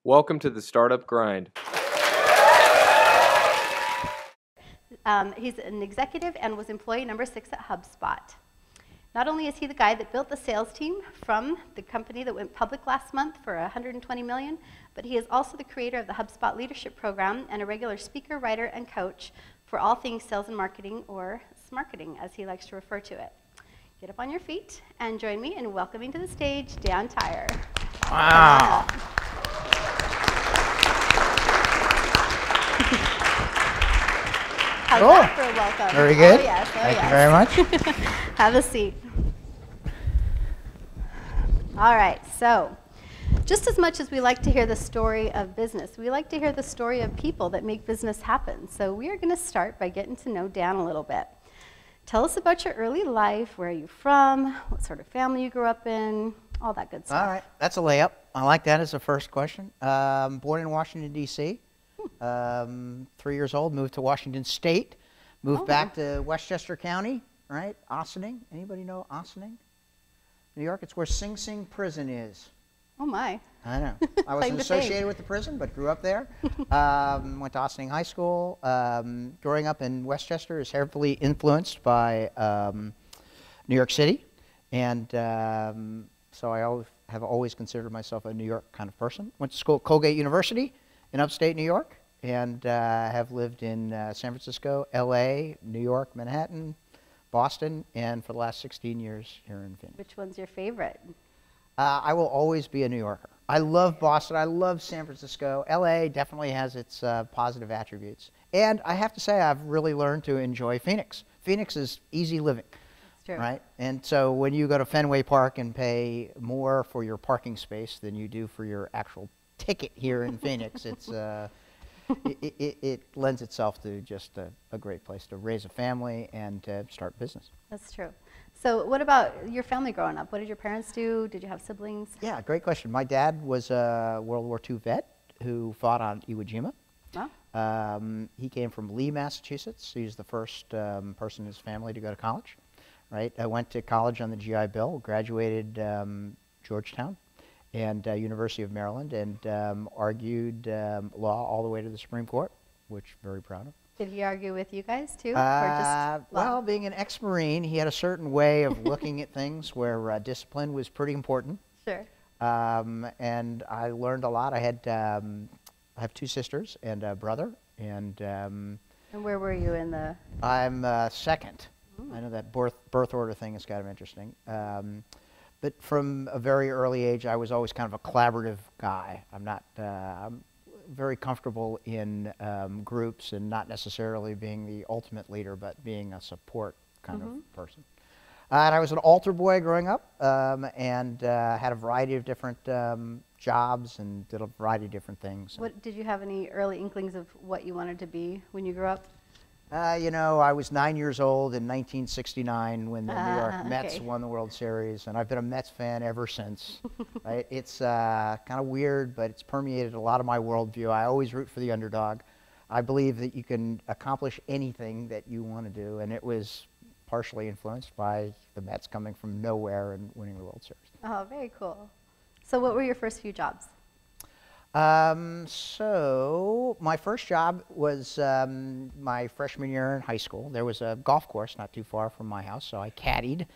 Welcome to the Startup Grind. He's an executive and was employee number 6 at Hubspot. Not only is he the guy that built the sales team from the company that went public last month for $120 million, but he is also the creator of the Hubspot Leadership Program and a regular speaker, writer, and coach for all things sales and marketing, or Smarketing, as he likes to refer to it. Get up on your feet and join me in welcoming to the stage Dan Tyre. Wow. How's Cool. that for a welcome? Very good. Oh, yes. Oh, Thank yes. you very much. Have a seat. All right, so just as much as we like to hear the story of business, we like to hear the story of people that make business happen. So we are going to start by getting to know Dan a little bit. Tell us about your early life. Where are you from? What sort of family you grew up in? All that good stuff. All right, that's a layup. I like that as the first question. Born in Washington, D.C. 3 years old, moved to Washington State, moved back to Westchester County, right? Ossining. Anybody know Ossining? New York, it's where Sing Sing Prison is. Oh, my. I know. I wasn't associated with the prison, but grew up there. Went to Ossining High School. Growing up in Westchester is heavily influenced by New York City. And so I have always considered myself a New York kind of person. Went to school at Colgate University in upstate New York, and have lived in San Francisco, L.A., New York, Manhattan, Boston, and for the last 16 years here in Phoenix. Which one's your favorite? I will always be a New Yorker. I love Boston. I love San Francisco. L.A. definitely has its positive attributes. And I have to say, I've really learned to enjoy Phoenix. Phoenix is easy living. That's true. Right? And so when you go to Fenway Park and pay more for your parking space than you do for your actual ticket here in Phoenix, it's it lends itself to just a great place to raise a family and to start business. That's true. So what about your family growing up? What did your parents do? Did you have siblings? Yeah, great question. My dad was a World War II vet who fought on Iwo Jima. Oh. He came from Lee, Massachusetts. He was the first person in his family to go to college. Right? I went to college on the GI Bill, graduated Georgetown and University of Maryland, and argued law all the way to the Supreme Court, which I'm very proud of. Did he argue with you guys too? Or just well, being an ex-Marine, he had a certain way of looking at things where discipline was pretty important. Sure. And I learned a lot. I have two sisters and a brother, and where were you in the? I'm second. I know that birth order thing is kind of interesting. But from a very early age, I was always kind of a collaborative guy. I'm very comfortable in groups and not necessarily being the ultimate leader, but being a support kind of person. And I was an altar boy growing up, and had a variety of different jobs and did a variety of different things. What did you have any early inklings of what you wanted to be when you grew up? You know, I was 9 years old in 1969 when the New York Mets okay. won the World Series, and I've been a Mets fan ever since. Right? It's kind of weird, but it's permeated a lot of my worldview. I always root for the underdog. I believe that you can accomplish anything that you want to do, and it was partially influenced by the Mets coming from nowhere and winning the World Series. Oh, very cool. So what were your first few jobs? So my first job was my freshman year in high school. There was a golf course not too far from my house, so I caddied,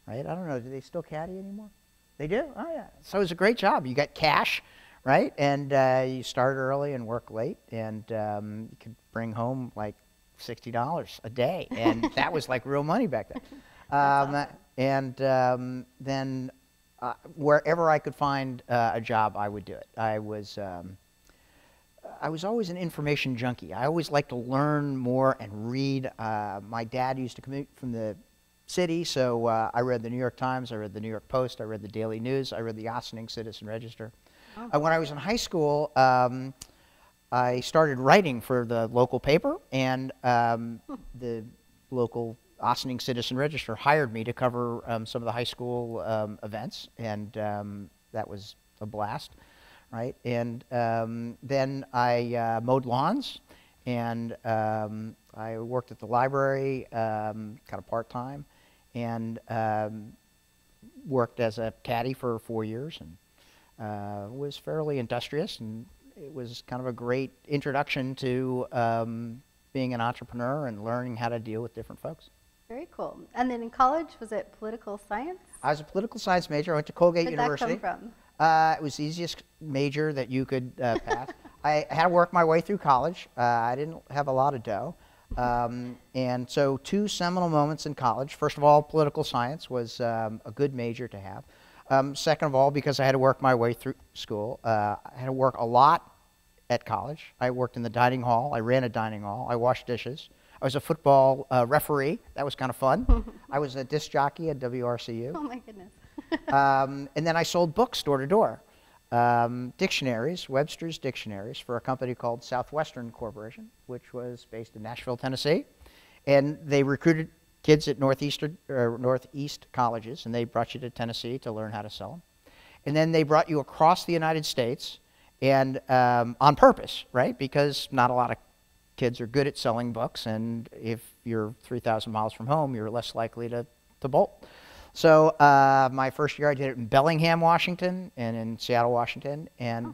right? I don't know, do they still caddy anymore? They do? Oh, yeah. So it was a great job. You got cash, right? And you start early and work late, and you could bring home like $60 a day, and that was like real money back then. Awesome. And then wherever I could find a job, I would do it. I was always an information junkie. I always liked to learn more and read. My dad used to commute from the city, so I read the New York Times, I read the New York Post, I read the Daily News, I read the Ossining Citizen Register. Oh. When I was in high school, I started writing for the local paper, and the local Ossining Citizen Register hired me to cover some of the high school events, and that was a blast, right? And then I mowed lawns, and I worked at the library kind of part-time, and worked as a caddy for 4 years, and was fairly industrious and it was kind of a great introduction to being an entrepreneur and learning how to deal with different folks. Very cool. And then in college, was it political science? I was a political science major. I went to Colgate University. Where did that come from? It was the easiest major that you could pass. I had to work my way through college. I didn't have a lot of dough. And so 2 seminal moments in college. First of all, political science was a good major to have. Second of all, because I had to work my way through school, I had to work a lot at college. I worked in the dining hall. I ran a dining hall. I washed dishes. I was a football referee. That was kind of fun. I was a disc jockey at WRCU. Oh, my goodness. And then I sold books door to door. Dictionaries, Webster's dictionaries, for a company called Southwestern Corporation, which was based in Nashville, Tennessee. And they recruited kids at Northeast colleges, and they brought you to Tennessee to learn how to sell them. And then they brought you across the United States, and on purpose, right? Because not a lot of kids are good at selling books, and if you're 3,000 miles from home, you're less likely to bolt. So my first year I did it in Bellingham, Washington, and in Seattle, Washington, and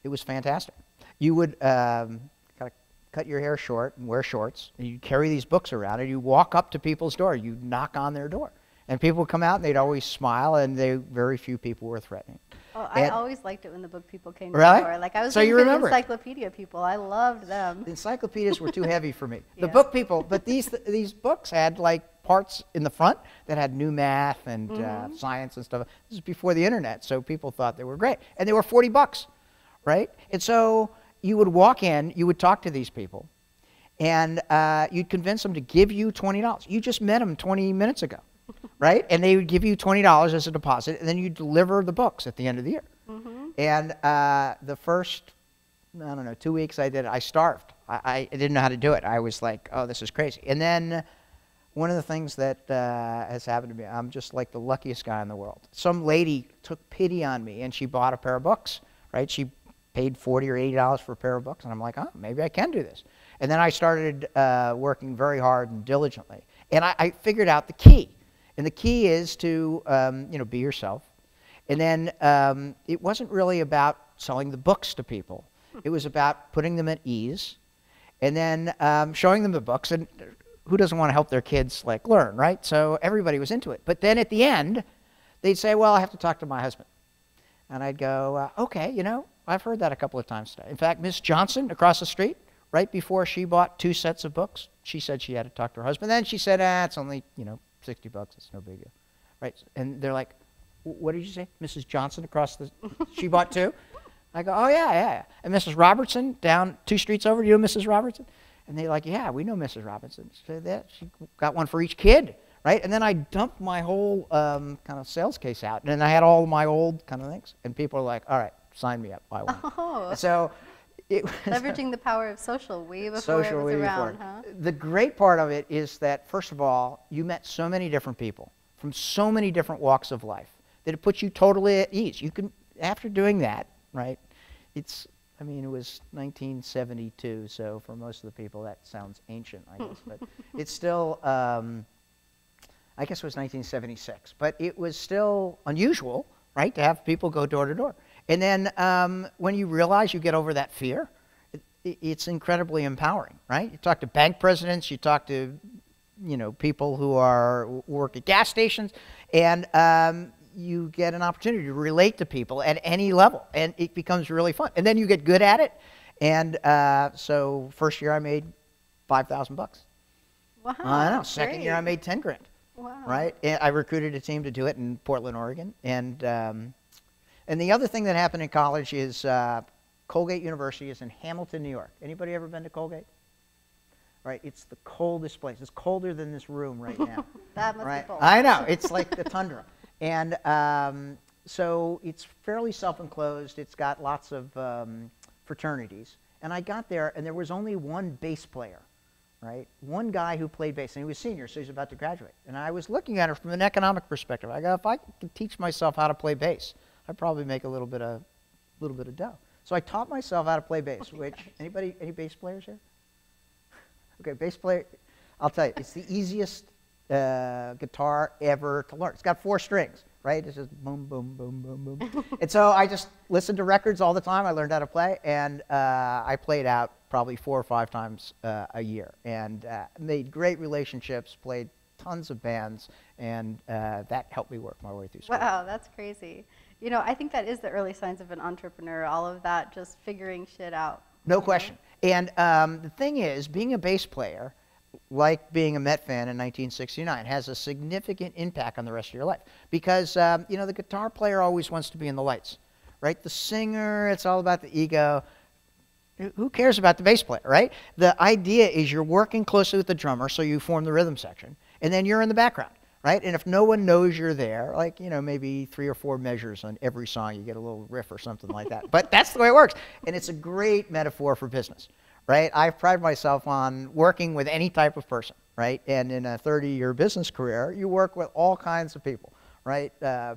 it was fantastic. You would kind of cut your hair short and wear shorts, and you'd carry these books around, and you walk up to people's door. You'd knock on their door, and people would come out, and they'd always smile, and very few people were threatening. Oh, I always liked it when the book people came to really? the door. Like I was so you remember encyclopedia people. I loved them. The encyclopedias were too heavy for me. Yeah. The book people, but these books had like parts in the front that had new math and science and stuff. This is before the internet, so people thought they were great, and they were $40, right? And so you would walk in, you would talk to these people, and you'd convince them to give you $20. You just met them 20 minutes ago. Right? And they would give you $20 as a deposit, and then you deliver the books at the end of the year. And the first, 2 weeks I did it, I starved. I didn't know how to do it. I was like, oh, this is crazy. And then one of the things that has happened to me, I'm just like the luckiest guy in the world. Some lady took pity on me, and she bought a pair of books, right? She paid $40 or $80 for a pair of books, and I'm like, oh, maybe I can do this. And then I started working very hard and diligently. And I figured out the key. And the key is to, be yourself. And then it wasn't really about selling the books to people. It was about putting them at ease, and then showing them the books. And who doesn't want to help their kids learn, right? So everybody was into it. But then at the end, they'd say, "Well, I have to talk to my husband," and I'd go, "Okay, I've heard that a couple of times today." In fact, Miss Johnson across the street, right before she bought 2 sets of books, she said she had to talk to her husband. Then she said, "It's only $60. It's no big deal," right? And they're like, "What did you say, Mrs. Johnson across the? She bought 2?" I go, "Oh yeah." And Mrs. Robertson down 2 streets over, you know Mrs. Robertson? And they're like, "Yeah, we know Mrs. Robertson." So that she got one for each kid, right? And then I dumped my whole kind of sales case out, and then I had all my old kind of things, and people are like, "All right, sign me up, I want." Oh. So. Leveraging the power of social way before it was around, huh? The great part of it is that, first of all, you met so many different people from so many different walks of life that it puts you totally at ease. You can, after doing that, right, it was 1972, so for most of the people that sounds ancient, I guess, but it's still, I guess it was 1976, but it was still unusual, right, to have people go door to door. And then when you realize you get over that fear, it's incredibly empowering, right? You talk to bank presidents, you talk to, people who work at gas stations, and you get an opportunity to relate to people at any level, and it becomes really fun. And then you get good at it, and so first year I made $5,000. Wow! I know. Second year I made $10,000. Wow! Right? And I recruited a team to do it in Portland, Oregon, and the other thing that happened in college is Colgate University is in Hamilton, New York. Anybody ever been to Colgate? Right, it's the coldest place. It's colder than this room right now. That must be cold. I know, it's like the tundra. And so it's fairly self-enclosed. It's got lots of fraternities. And I got there, and there was only one bass player, right? One guy who played bass, and he was senior, so he's about to graduate. And I was looking at it from an economic perspective. I go, if I could teach myself how to play bass, I'd probably make a little bit of dough. So I taught myself how to play bass. Which any bass players here? Okay, bass player. I'll tell you, it's the easiest guitar ever to learn. It's got 4 strings, right? It's just boom, boom, boom, boom, boom. And so I just listened to records all the time. I learned how to play, and I played out probably 4 or 5 times a year, and made great relationships, played tons of bands, and that helped me work my way through school. Wow, that's crazy. You know, I think that is the early signs of an entrepreneur, all of that, just figuring shit out. No question. And the thing is, being a bass player, like being a Met fan in 1969, has a significant impact on the rest of your life. Because, you know, the guitar player always wants to be in the lights, right? The singer, it's all about the ego. Who cares about the bass player, right? The idea is you're working closely with the drummer, so you form the rhythm section, and then you're in the background, right? And if no one knows you're there, like, you know, maybe 3 or 4 measures on every song, you get a little riff or something like that. But that's the way it works. And it's a great metaphor for business, right? I pride myself on working with any type of person, right? And in a 30-year business career, you work with all kinds of people, right?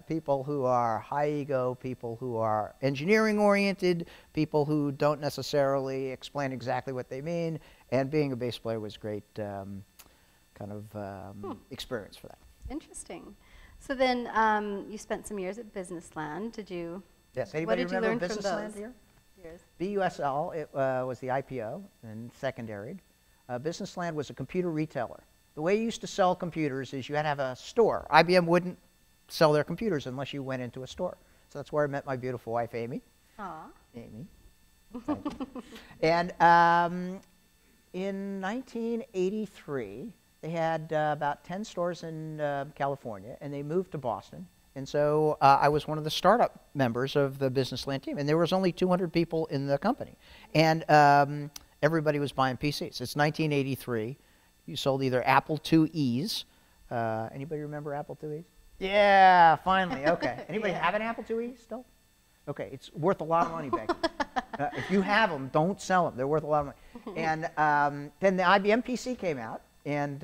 People who are high ego, people who are engineering oriented, people who don't necessarily explain exactly what they mean. And being a bass player was great experience for that. Interesting. So then you spent some years at Businessland. Did you? Yes. What Anybody did you remember learn from Businessland those here? years? BUSL, it was the IPO and secondaried. Businessland was a computer retailer. The way you used to sell computers is you had to have a store. IBM wouldn't sell their computers unless you went into a store. So that's where I met my beautiful wife, Amy. Aw. Amy. Thank you. And in 1983, they had about 10 stores in California, and they moved to Boston. And so I was one of the startup members of the Businessland team, and there was only 200 people in the company. And everybody was buying PCs. It's 1983. You sold either Apple IIe's. Anybody remember Apple IIe's? Yeah, finally. Okay. Anybody have an Apple IIe still? Okay, it's worth a lot of money, Becky. If you have them, don't sell them. They're worth a lot of money. And then the IBM PC came out, and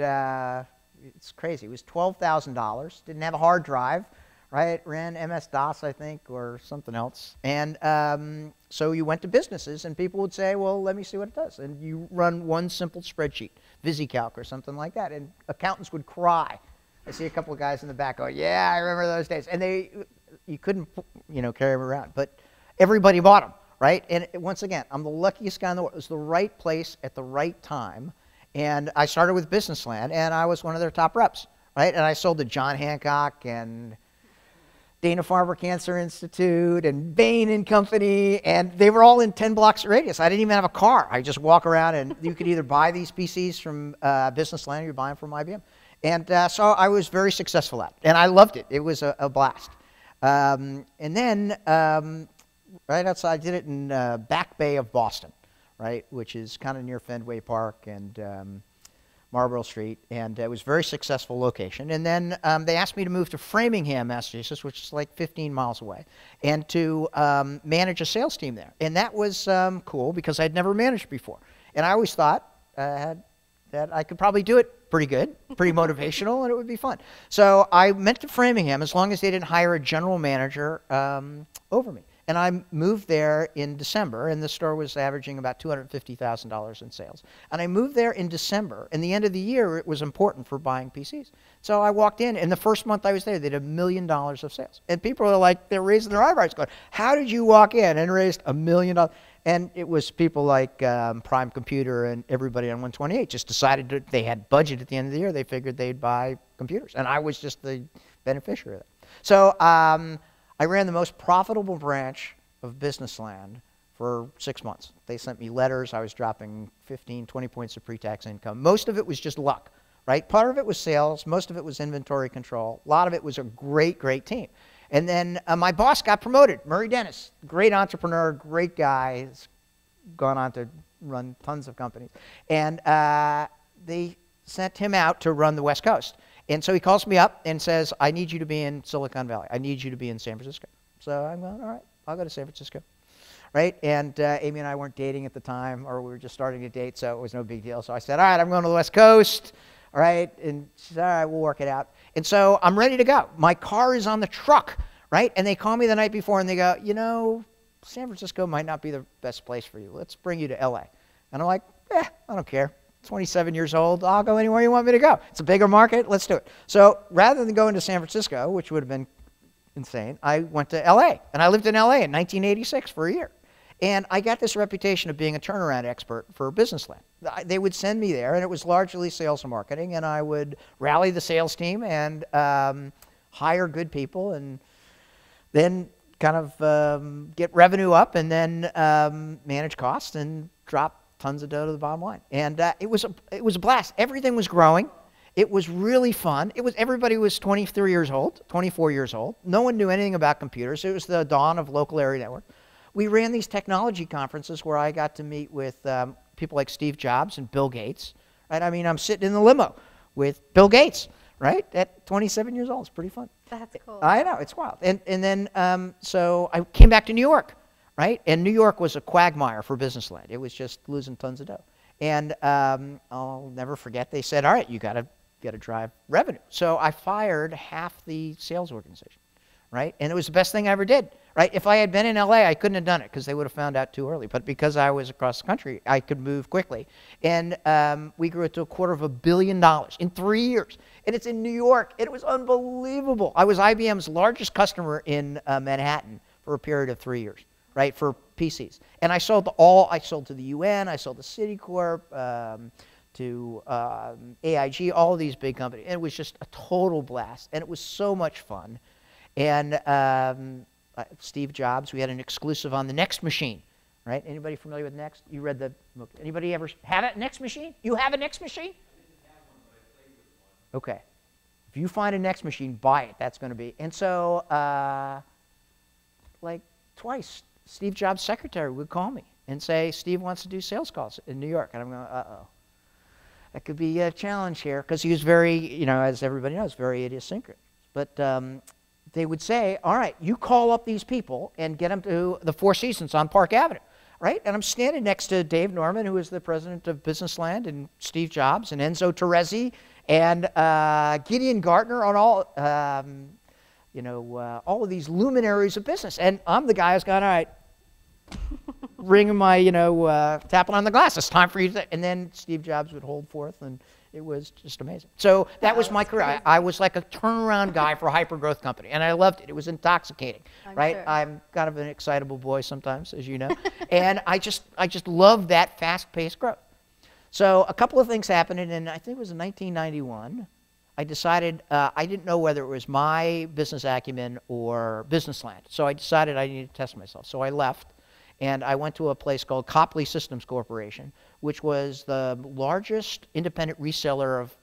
it's crazy. It was $12,000. Didn't have a hard drive, right? Ran MS-DOS, I think, or something else. And so you went to businesses, and people would say, well, let me see what it does. And you run one simple spreadsheet, VisiCalc or something like that, and accountants would cry. I see a couple of guys in the back go, yeah, I remember those days. And you couldn't, you know, carry them around. But everybody bought them, right? And once again, I'm the luckiest guy in the world. It was the right place at the right time. And I started with Businessland, and I was one of their top reps, right? And I sold to John Hancock and Dana-Farber Cancer Institute and Bain and Company, and they were all in 10 blocks radius. I didn't even have a car. I just walk around, and you could either buy these PCs from Businessland or you buy them from IBM. And so I was very successful at it, and I loved it. It was a blast. And then right outside, I did it in Back Bay of Boston, right, which is kind of near Fenway Park and Marlborough Street, and it was a very successful location. And then they asked me to move to Framingham, Massachusetts, which is like 15 miles away, and to manage a sales team there. And that was cool because I'd never managed before. And I always thought that I could probably do it pretty good, pretty motivational, and it would be fun. So I went to Framingham as long as they didn't hire a general manager over me. And I moved there in December, and the store was averaging about $250,000 in sales. And I moved there in December, and the end of the year, it was important for buying PCs. So I walked in, and the first month I was there, they did $1 million of sales. And people are like, they're raising their eyebrows going, how did you walk in and raise $1 million? And it was people like Prime Computer and everybody on 128 just decided that they had budget at the end of the year. They figured they'd buy computers. And I was just the beneficiary of that. So I ran the most profitable branch of Businessland for 6 months. They sent me letters. I was dropping 15, 20 points of pre-tax income. Most of it was just luck, right? Part of it was sales. Most of it was inventory control. A lot of it was a great, great team. And then my boss got promoted, Murray Dennis, great entrepreneur, great guy. He's gone on to run tons of companies. And they sent him out to run the West Coast. And so he calls me up and says, I need you to be in Silicon Valley. I need you to be in San Francisco. So I'm going, all right, I'll go to San Francisco. Right? And Amy and I weren't dating at the time, or we were just starting to date, so it was no big deal. So I said, all right, I'm going to the West Coast. All right? And she said, all right, we'll work it out. And so I'm ready to go. My car is on the truck, right? And they call me the night before, and they go, you know, San Francisco might not be the best place for you. Let's bring you to L.A. And I'm like, I don't care. 27 years old, I'll go anywhere you want me to go. It's a bigger market, let's do it. So rather than going to San Francisco, which would have been insane, I went to LA, and I lived in LA in 1986 for a year. And I got this reputation of being a turnaround expert for business land. They would send me there, and it was largely sales and marketing, and I would rally the sales team and hire good people, and then kind of get revenue up, and then manage costs and drop tons of dough to the bottom line. And it was a blast. Everything was growing. It was really fun. Everybody was 23 years old, 24 years old. No one knew anything about computers. It was the dawn of local area network. We ran these technology conferences where I got to meet with people like Steve Jobs and Bill Gates. Right? I mean, I'm sitting in the limo with Bill Gates, right, at 27 years old. It's pretty fun. That's cool. I know, it's wild. And then, so I came back to New York, right? And New York was a quagmire for business land. It was just losing tons of dough. And I'll never forget, they said, all right, you got to drive revenue. So I fired half the sales organization, right? And it was the best thing I ever did, right? If I had been in LA, I couldn't have done it because they would have found out too early. But because I was across the country, I could move quickly. And we grew it to $250 million in 3 years. And it's in New York. It was unbelievable. I was IBM's largest customer in Manhattan for a period of 3 years, right, for PCs. And I sold to the UN, I sold to Citicorp, to AIG, all of these big companies. And it was just a total blast. And it was so much fun. And Steve Jobs, we had an exclusive on the Next machine, right? Anybody familiar with Next? You read the book. Anybody ever have a Next machine? You have a Next machine? Okay. If you find a Next machine, buy it. That's going to be. And so, like twice, Steve Jobs' secretary would call me and say, Steve wants to do sales calls in New York. And I'm going, uh-oh. That could be a challenge here, because he was very, as everybody knows, very idiosyncratic. But they would say, all right, you call up these people and get them to the Four Seasons on Park Avenue, right? And I'm standing next to Dave Norman, who is the president of Business Land, and Steve Jobs, and Enzo Terrezzi, and Gideon Gartner on all of these luminaries of business. And I'm the guy who's gone, all right, ringing my, tapping on the glass. It's time for you to, and then Steve Jobs would hold forth, and it was just amazing. So that was my career. I was like a turnaround guy for a hyper-growth company, and I loved it. It was intoxicating, right? Sure. I'm kind of an excitable boy sometimes, as you know, and I just love that fast-paced growth. So a couple of things happened, and I think it was in 1991. I decided I didn't know whether it was my business acumen or business land, so I decided I needed to test myself. So I left. And I went to a place called Copley Systems Corporation, which was the largest independent reseller of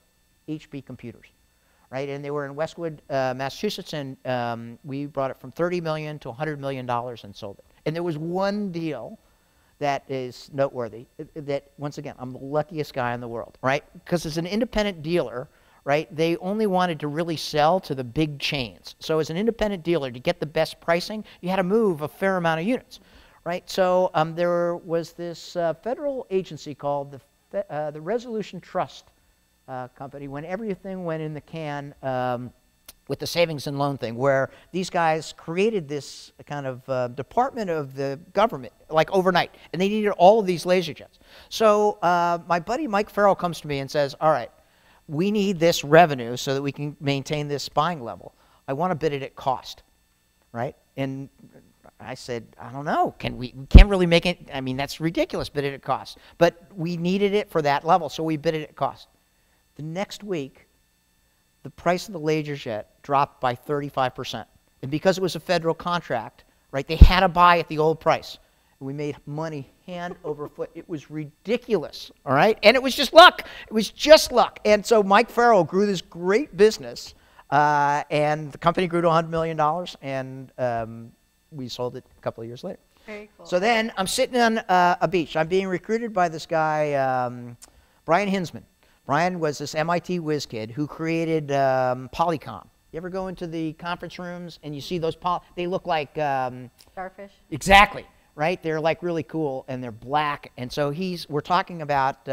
HP computers, right? And they were in Westwood, Massachusetts, and we brought it from $30 million to $100 million and sold it. And there was one deal that is noteworthy, that, once again, I'm the luckiest guy in the world, right? Because as an independent dealer, right, they only wanted to really sell to the big chains. So as an independent dealer, to get the best pricing, you had to move a fair amount of units. Right, so there was this federal agency called the Resolution Trust Company, when everything went in the can with the savings and loan thing, where these guys created this kind of department of the government, like overnight, and they needed all of these laser jets. So my buddy Mike Farrell comes to me and says, all right, we need this revenue so that we can maintain this buying level. I want to bid it at cost, right? And I said, I don't know. We can't really make it. I mean, that's ridiculous, bid it at cost. But we needed it for that level, so we bid it at cost. The next week, the price of the laser jet dropped by 35%. And because it was a federal contract, right, they had to buy at the old price. And we made money hand over foot. It was ridiculous, all right? And it was just luck. It was just luck. And so Mike Farrell grew this great business, and the company grew to $100 million, and we sold it a couple of years later. Very cool. So then I'm sitting on a beach. I'm being recruited by this guy, Brian Hinsman. Brian was this MIT whiz kid who created Polycom. You ever go into the conference rooms and you see those, they look like starfish? Exactly, right? They're like really cool, and they're black. And so we're talking about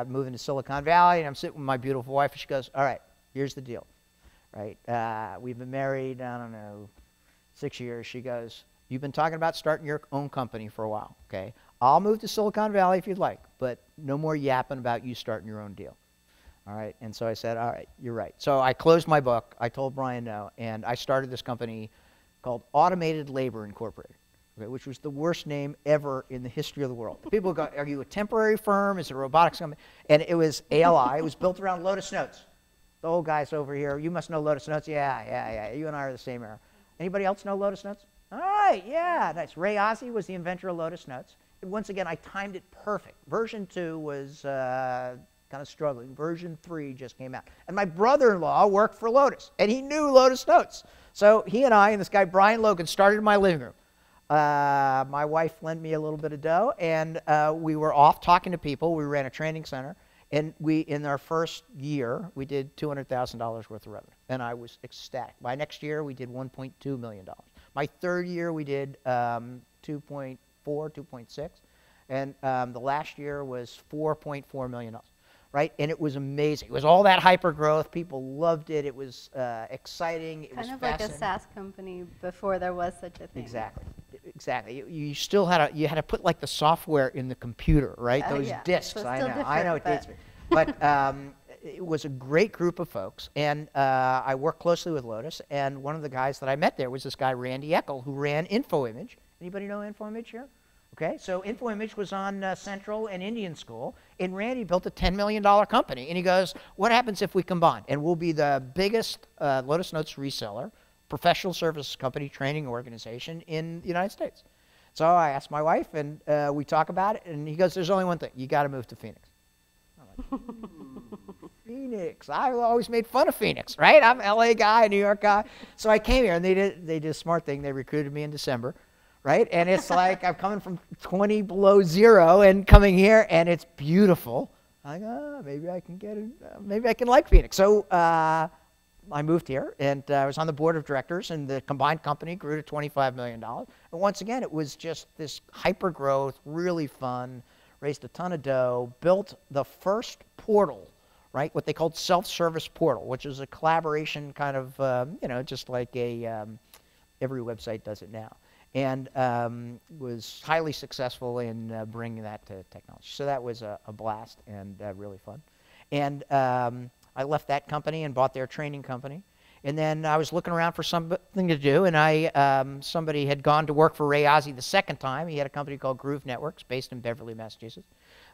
moving to Silicon Valley, and I'm sitting with my beautiful wife, and she goes, all right, here's the deal, right? We've been married, I don't know, 6 years. She goes, you've been talking about starting your own company for a while, okay? I'll move to Silicon Valley if you'd like, but no more yapping about you starting your own deal. All right, and so I said, all right, you're right. So I closed my book. I told Brian no, and I started this company called Automated Labor Incorporated, okay, which was the worst name ever in the history of the world. People go, are you a temporary firm? Is it a robotics company? And it was ALI. It was built around Lotus Notes. The old guys over here, you must know Lotus Notes. Yeah. You and I are the same era. Anybody else know Lotus Notes? All right, yeah, nice. Ray Ozzie was the inventor of Lotus Notes. And once again, I timed it perfect. Version 2 was kind of struggling. Version 3 just came out. And my brother-in-law worked for Lotus, and he knew Lotus Notes. So he and I and this guy, Brian Logan, started in my living room. My wife lent me a little bit of dough, and we were off talking to people. We ran a training center. And in our first year, we did $200,000 worth of revenue, and I was ecstatic. By next year, we did $1.2 million. My third year, we did 2.4, 2.6, and the last year was $4.4 million, right? And it was amazing. It was all that hyper growth. People loved it. It was exciting. It was kind of like a SaaS company before there was such a thing. Exactly. You still had to put like the software in the computer, right? Those disks. So I know it dates me. But it was a great group of folks, and I worked closely with Lotus. And one of the guys that I met there was this guy Randy Eckel, who ran InfoImage. Anybody know InfoImage here? Okay, so InfoImage was on Central and Indian School, and Randy built a $10 million company. And he goes, "What happens if we combine? And we'll be the biggest Lotus Notes reseller, professional services company, training organization in the United States." So I asked my wife, and we talk about it, and he goes, "There's only one thing. You got to move to Phoenix." I'm like, Phoenix. I always made fun of Phoenix, right? I'm an LA guy, New York guy. So I came here, and they did a smart thing. They recruited me in December, right? And it's like I'm coming from 20 below zero and coming here, and it's beautiful. I go, maybe I can get it. Maybe I can like Phoenix. So I moved here, and I was on the board of directors, and the combined company grew to $25 million. And once again, it was just this hyper growth, really fun, raised a ton of dough, built the first portal, right, what they called self-service portal, which is a collaboration kind of, just like every website does it now, and was highly successful in bringing that to technology. So that was a blast and really fun. And I left that company and bought their training company. And then I was looking around for something to do, and somebody had gone to work for Ray Ozzie the second time. He had a company called Groove Networks based in Beverly, Massachusetts.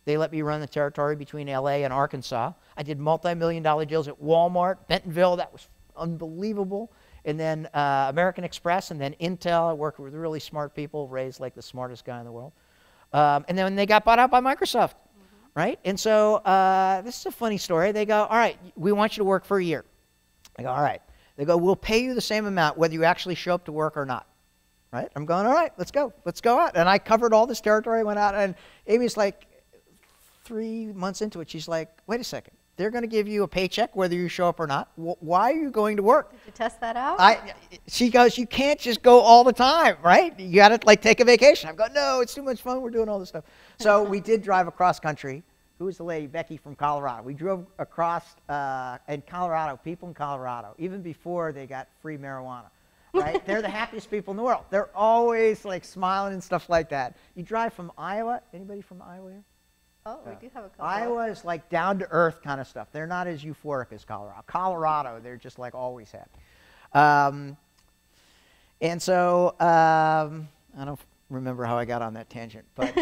They let me run the territory between LA and Arkansas. I did multi-million-dollar deals at Walmart, Bentonville. That was unbelievable. And then American Express, and then Intel. I worked with really smart people. Ray's like the smartest guy in the world. And then they got bought out by Microsoft, right? And so this is a funny story. They go, "All right, we want you to work for a year." I go, "All right." They go, "We'll pay you the same amount whether you actually show up to work or not." Right? I'm going, "All right, let's go. Let's go out." And I covered all this territory, went out, and Amy's like 3 months into it. She's like, "Wait a second. They're going to give you a paycheck whether you show up or not. Why are you going to work?" Did you test that out? She goes, "You can't just go all the time, right? You got to like take a vacation." I'm going, "No, it's too much fun. We're doing all this stuff." So we did drive across country. Who was the lady? Becky from Colorado. We drove across in Colorado, people in Colorado, even before they got free marijuana, right? They're the happiest people in the world. They're always like smiling and stuff like that. You drive from Iowa. Anybody from Iowa here? Oh, we do have a couple. Iowa is like down-to-earth kind of stuff. They're not as euphoric as Colorado. Colorado, they're just like always happy. And so I don't remember how I got on that tangent, but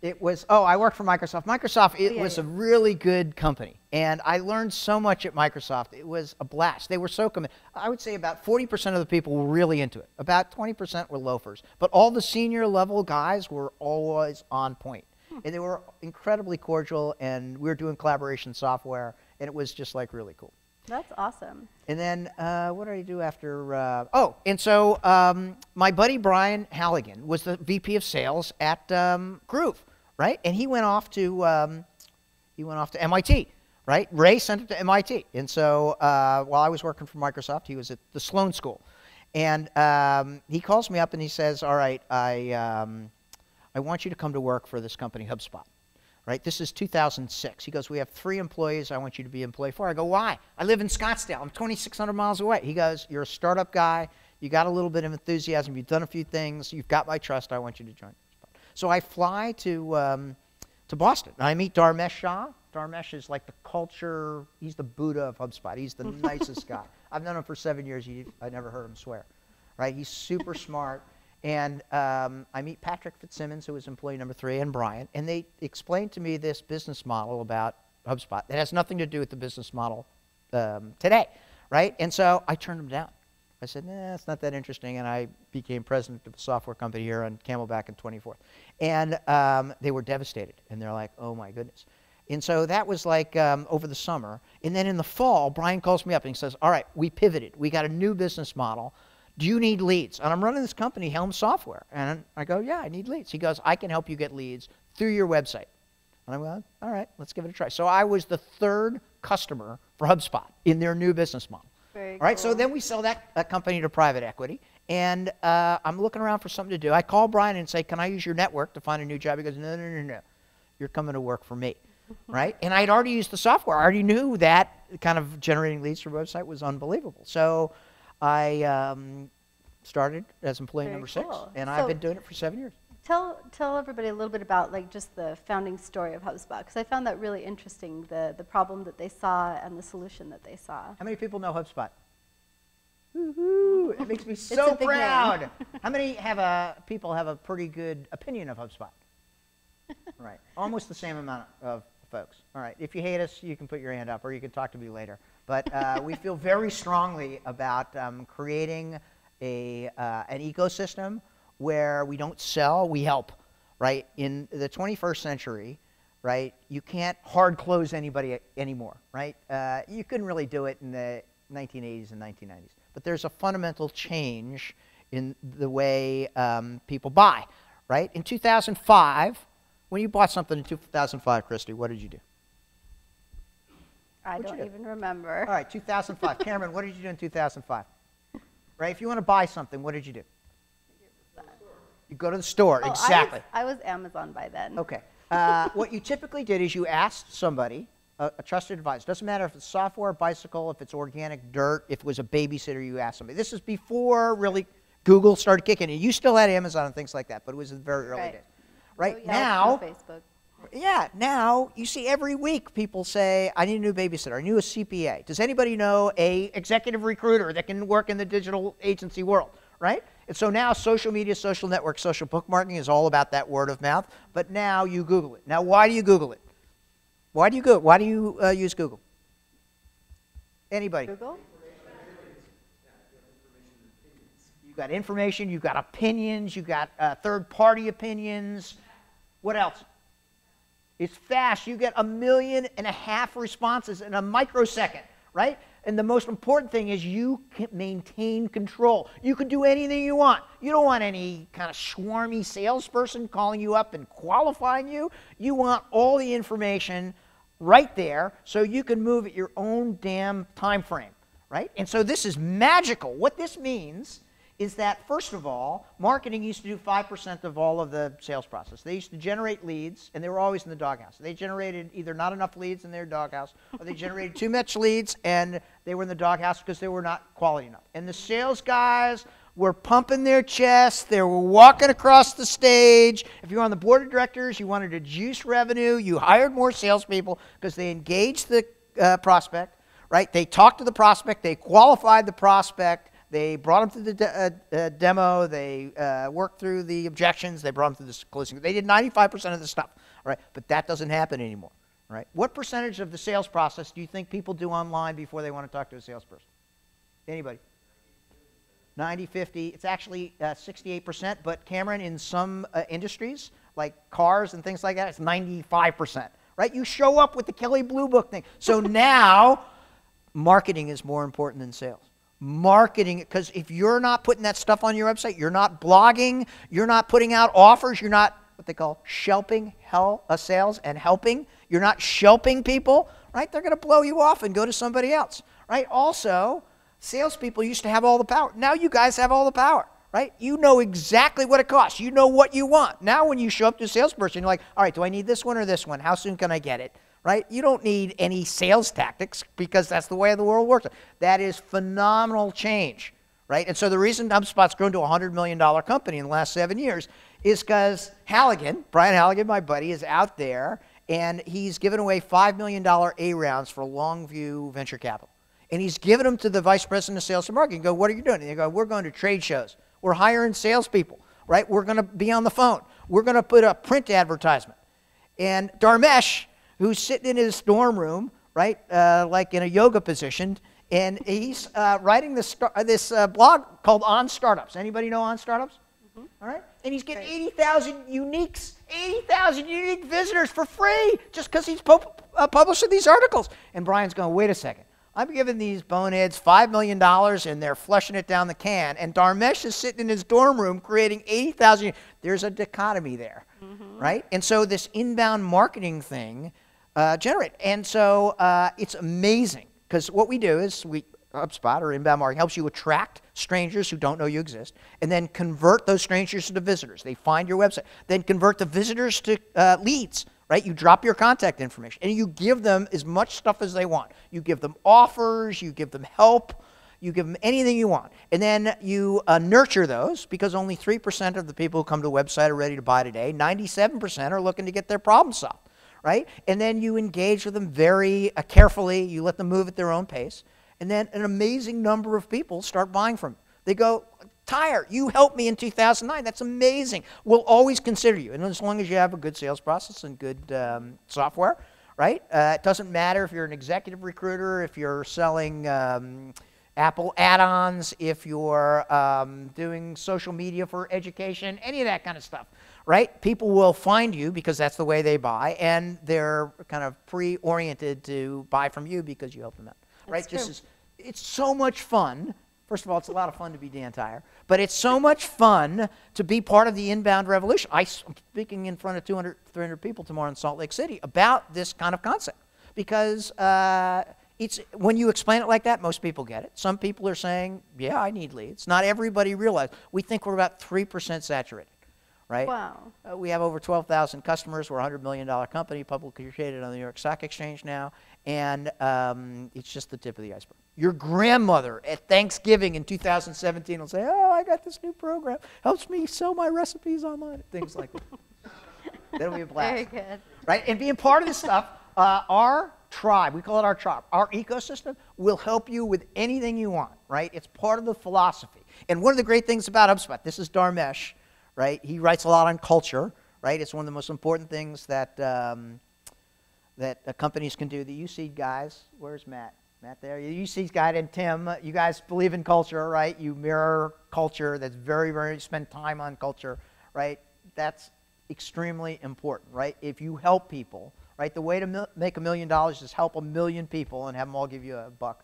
it was, I worked for Microsoft. Microsoft, it was a really good company, and I learned so much at Microsoft. It was a blast. They were so committed. I would say about 40% of the people were really into it. About 20% were loafers, but all the senior level guys were always on point. And they were incredibly cordial, and we were doing collaboration software, and it was just like really cool. That's awesome. And then what did I do after? And so my buddy Brian Halligan was the VP of sales at Groove, right? And he went off to MIT, right? Ray sent him to MIT, and so while I was working for Microsoft, he was at the Sloan School, and he calls me up and he says, "All right, I want you to come to work for this company, Hubspot." Right? This is 2006. He goes, "We have 3 employees. I want you to be employee 4. I go, "Why?" "I live in Scottsdale. I'm 2,600 miles away." He goes, "You're a startup guy. You got a little bit of enthusiasm. You've done a few things. You've got my trust. I want you to join Hubspot." So I fly to Boston. And I meet Dharmesh Shah. Dharmesh is like the culture. He's the Buddha of HubSpot. He's the nicest guy. I've known him for 7 years. I never heard him swear. right? He's super smart. And I meet Patrick Fitzsimmons, who was employee number 3, and Brian, and they explained to me this business model about HubSpot that has nothing to do with the business model today, right? And so I turned them down. I said, nah, it's not that interesting, and I became president of a software company here on Camelback and 24th. And they were devastated, and they're like, oh my goodness. And so that was like over the summer. And then in the fall, Brian calls me up and he says, all right, we pivoted. We got a new business model. Do you need leads? And I'm running this company, Helm Software. And I go, yeah, I need leads. He goes, I can help you get leads through your website. And I'm going, all right, let's give it a try. So I was the 3rd customer for HubSpot in their new business model. Very all right, cool. so then we sell that company to private equity. And I'm looking around for something to do. I call Brian and say, can I use your network to find a new job? He goes, no, no, no, no. You're coming to work for me. Right? And I'd already used the software. I already knew that kind of generating leads for a website was unbelievable. So I started as employee number 6, and I've been doing it for 7 years. Tell everybody a little bit about like just the founding story of HubSpot, because I found that really interesting, the problem that they saw and the solution that they saw. How many people know HubSpot? Woo-hoo! It makes me so proud. How many people have a pretty good opinion of HubSpot? Right, almost the same amount of folks. All right, if you hate us, you can put your hand up, or you can talk to me later. But we feel very strongly about creating an ecosystem where we don't sell, we help. Right, in the 21st century, right, you can't hard close anybody anymore. Right, you couldn't really do it in the 1980s and 1990s. But there's a fundamental change in the way people buy. Right, in 2005. When you bought something in 2005, Christy, what did you do? I don't even remember. All right, 2005. Cameron, what did you do in 2005? Right, if you want to buy something, what did you do? You go to the store, exactly. I was Amazon by then. Okay. What you typically did is you asked somebody, a trusted advisor. Doesn't matter if it's software, bicycle, if it's organic dirt, if it was a babysitter, you asked somebody. This is before really Google started kicking in. You still had Amazon and things like that, but it was in the very early days. Right now, Facebook. Yeah, now you see every week people say, I need a new babysitter, I need a CPA. Does anybody know a executive recruiter that can work in the digital agency world, right? And so now social media, social network, social bookmarking is all about that word of mouth, but now you Google it. Now why do you Google it? Why do you use Google? Anybody? Google? You've got information, you've got opinions, you've got third-party opinions. What else? It's fast. You get 1.5 million responses in a microsecond, right? And the most important thing is you can maintain control. You can do anything you want. You don't want any kind of swarmy salesperson calling you up and qualifying you. You want all the information right there so you can move at your own damn time frame, right? And so this is magical. What this means is that, first of all, marketing used to do 5% of all of the sales process. They used to generate leads, and they were always in the doghouse. They generated either not enough leads in their doghouse, or they generated too much leads, and they were in the doghouse because they were not quality enough. And the sales guys were pumping their chests. They were walking across the stage. If you were on the board of directors, you wanted to juice revenue. You hired more salespeople because they engaged the prospect, right? They talked to the prospect. They qualified the prospect. They brought them through the demo. They worked through the objections. They brought them through the closing. They did 95% of the stuff, right? But that doesn't happen anymore, right? What percentage of the sales process do you think people do online before they want to talk to a salesperson? Anybody? 90, 50. It's actually 68%. But Cameron, in some industries, like cars and things like that, it's 95%, right? You show up with the Kelley Blue Book thing. So now marketing is more important than sales. Marketing, because if you're not putting that stuff on your website, you're not blogging, you're not putting out offers, you're not what they call shelping sales and helping, you're not shelping people, right? They're going to blow you off and go to somebody else, right? Also, salespeople used to have all the power. Now you guys have all the power, right? You know exactly what it costs. You know what you want. Now when you show up to a salesperson, you're like, all right, do I need this one or this one? How soon can I get it? Right? You don't need any sales tactics because that's the way the world works. That is phenomenal change, right? And so the reason HubSpot's grown to a $100 million company in the last 7 years is because Brian Halligan, my buddy, is out there, and he's given away $5 million A rounds for Longview Venture Capital. And he's giving them to the vice president of sales and marketing. Go, what are you doing? And they go, we're going to trade shows. We're hiring salespeople, right? We're going to be on the phone. We're going to put a print advertisement. And Dharmesh, who's sitting in his dorm room, right, like in a yoga position, and he's writing this blog called On Startups. Anybody know On Startups? Mm-hmm. All right? And he's getting 80,000 uniques, 80,000 unique visitors for free just because he's publishing these articles. And Brian's going, wait a second. I'm giving these boneheads $5 million, and they're flushing it down the can. And Dharmesh is sitting in his dorm room creating 80,000. There's a dichotomy there, right? And so this inbound marketing thing generates. And so it's amazing because what we do is HubSpot or inbound marketing helps you attract strangers who don't know you exist, and then convert those strangers to visitors. They find your website. Then convert the visitors to leads. Right? You drop your contact information, and you give them as much stuff as they want. You give them offers, you give them help, you give them anything you want. And then you nurture those, because only 3% of the people who come to a website are ready to buy today. 97% are looking to get their problem solved, right? And then you engage with them very carefully. You let them move at their own pace. And then an amazing number of people start buying from you. They go, Tyre, you helped me in 2009. That's amazing. We'll always consider you. And as long as you have a good sales process and good software, right? It doesn't matter if you're an executive recruiter, if you're selling Apple add-ons, if you're doing social media for education, any of that kind of stuff, right? People will find you because that's the way they buy, and they're kind of pre-oriented to buy from you because you help them out, right? It's so much fun. First of all, it's a lot of fun to be Dan Tyre, but it's so much fun to be part of the inbound revolution. I'm speaking in front of 200, 300 people tomorrow in Salt Lake City about this kind of concept because when you explain it like that, most people get it. Some people are saying, yeah, I need leads. Not everybody realizes. We think we're about 3% saturated, right? Wow. We have over 12,000 customers. We're a $100 million company, publicly traded on the New York Stock Exchange now, and it's just the tip of the iceberg. Your grandmother at Thanksgiving in 2017 will say, oh, I got this new program. Helps me sell my recipes online. Things like that. That'll be a blast. Very good. Right? And being part of this stuff, our tribe, we call it our tribe, our ecosystem will help you with anything you want, right? It's part of the philosophy. And one of the great things about HubSpot, this is Dharmesh, right? He writes a lot on culture, right? It's one of the most important things that, that companies can do. The UC guys, where's Matt? Matt there. You see guy and Tim, you guys believe in culture, right? You mirror culture. That's very, very, spend time on culture, right? That's extremely important, right? If you help people, right? The way to make $1 million is help 1 million people and have them all give you $1,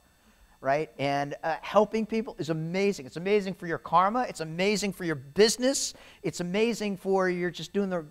right? And helping people is amazing. It's amazing for your karma. It's amazing for your business. It's amazing for you're just doing the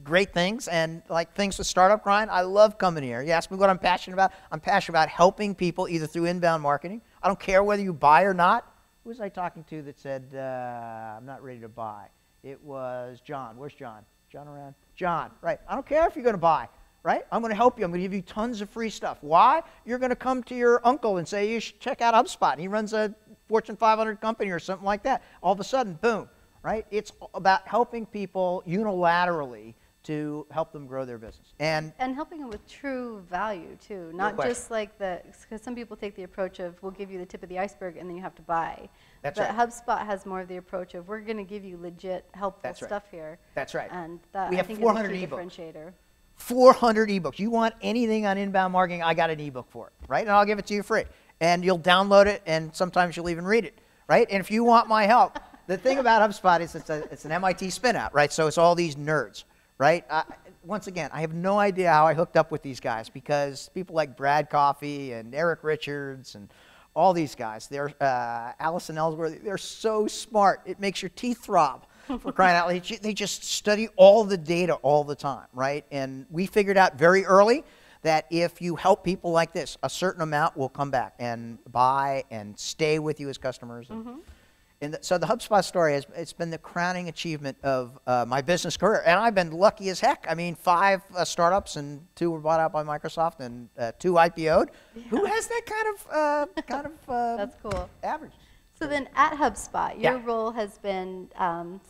great things and like things with Startup Grind. I love coming here. You ask me what I'm passionate about. I'm passionate about helping people either through inbound marketing. I don't care whether you buy or not. Who was I talking to that said, I'm not ready to buy? It was John. Where's John? John around? John, right. I don't care if you're going to buy, right? I'm going to help you. I'm going to give you tons of free stuff. Why? You're going to come to your uncle and say, you should check out HubSpot. And he runs a Fortune 500 company or something like that. All of a sudden, boom. Right? It's about helping people unilaterally to help them grow their business. And helping them with true value, too. Not just like because some people take the approach of, we'll give you the tip of the iceberg and then you have to buy. That's but right. HubSpot has more of the approach of, we're going to give you legit helpful stuff here. That's right. And that, we I have think, 400 is a key ebooks. differentiator. 400 ebooks. You want anything on inbound marketing, I got an ebook for it, right? And I'll give it to you free. And you'll download it, and sometimes you'll even read it, right? And if you want my help, the thing about HubSpot is it's an MIT spin-out, right? So it's all these nerds, right? Once again, I have no idea how I hooked up with these guys because people like Brad Coffey and Eric Richards and all these guys, they're Allison Ellsworth, they're so smart. It makes your teeth throb for crying out loud. They just study all the data all the time, right? And we figured out very early that if you help people like this, a certain amount will come back and buy and stay with you as customers. And so the HubSpot story it's been the crowning achievement of my business career. And I've been lucky as heck. I mean, 5 startups and 2 were bought out by Microsoft and 2 IPO'd. Yeah. Who has that kind of That's cool. average? So then at HubSpot, your Yeah. role has been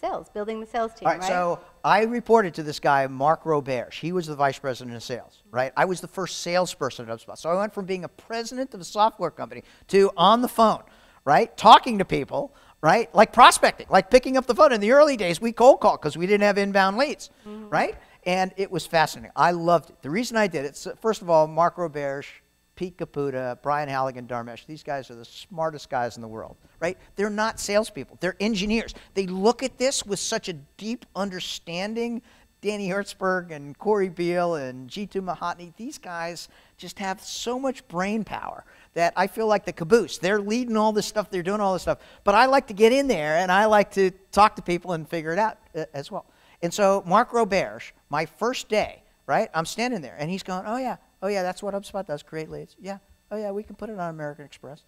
sales, building the sales team, All right, right? so I reported to this guy, Mark Roberge. He was the vice president of sales, right? I was the first salesperson at HubSpot. So I went from being a president of a software company to on the phone, right? Talking to people, right? Like prospecting, like picking up the phone. In the early days, we cold called because we didn't have inbound leads, right? And it was fascinating. I loved it. The reason I did it, first of all, Mark Roberge, Pete Caputa, Brian Halligan, Dharmesh, these guys are the smartest guys in the world, right? They're not salespeople. They're engineers. They look at this with such a deep understanding. Danny Hertzberg and Corey Beal and Jitu Mahatni, these guys just have so much brain power that I feel like the caboose. They're leading all this stuff. They're doing all this stuff. But I like to get in there, and I like to talk to people and figure it out as well. And so Mark Roberge, my first day, right, I'm standing there, and he's going, oh, yeah, that's what HubSpot does, create leads. Yeah, oh, yeah, we can put it on American Express.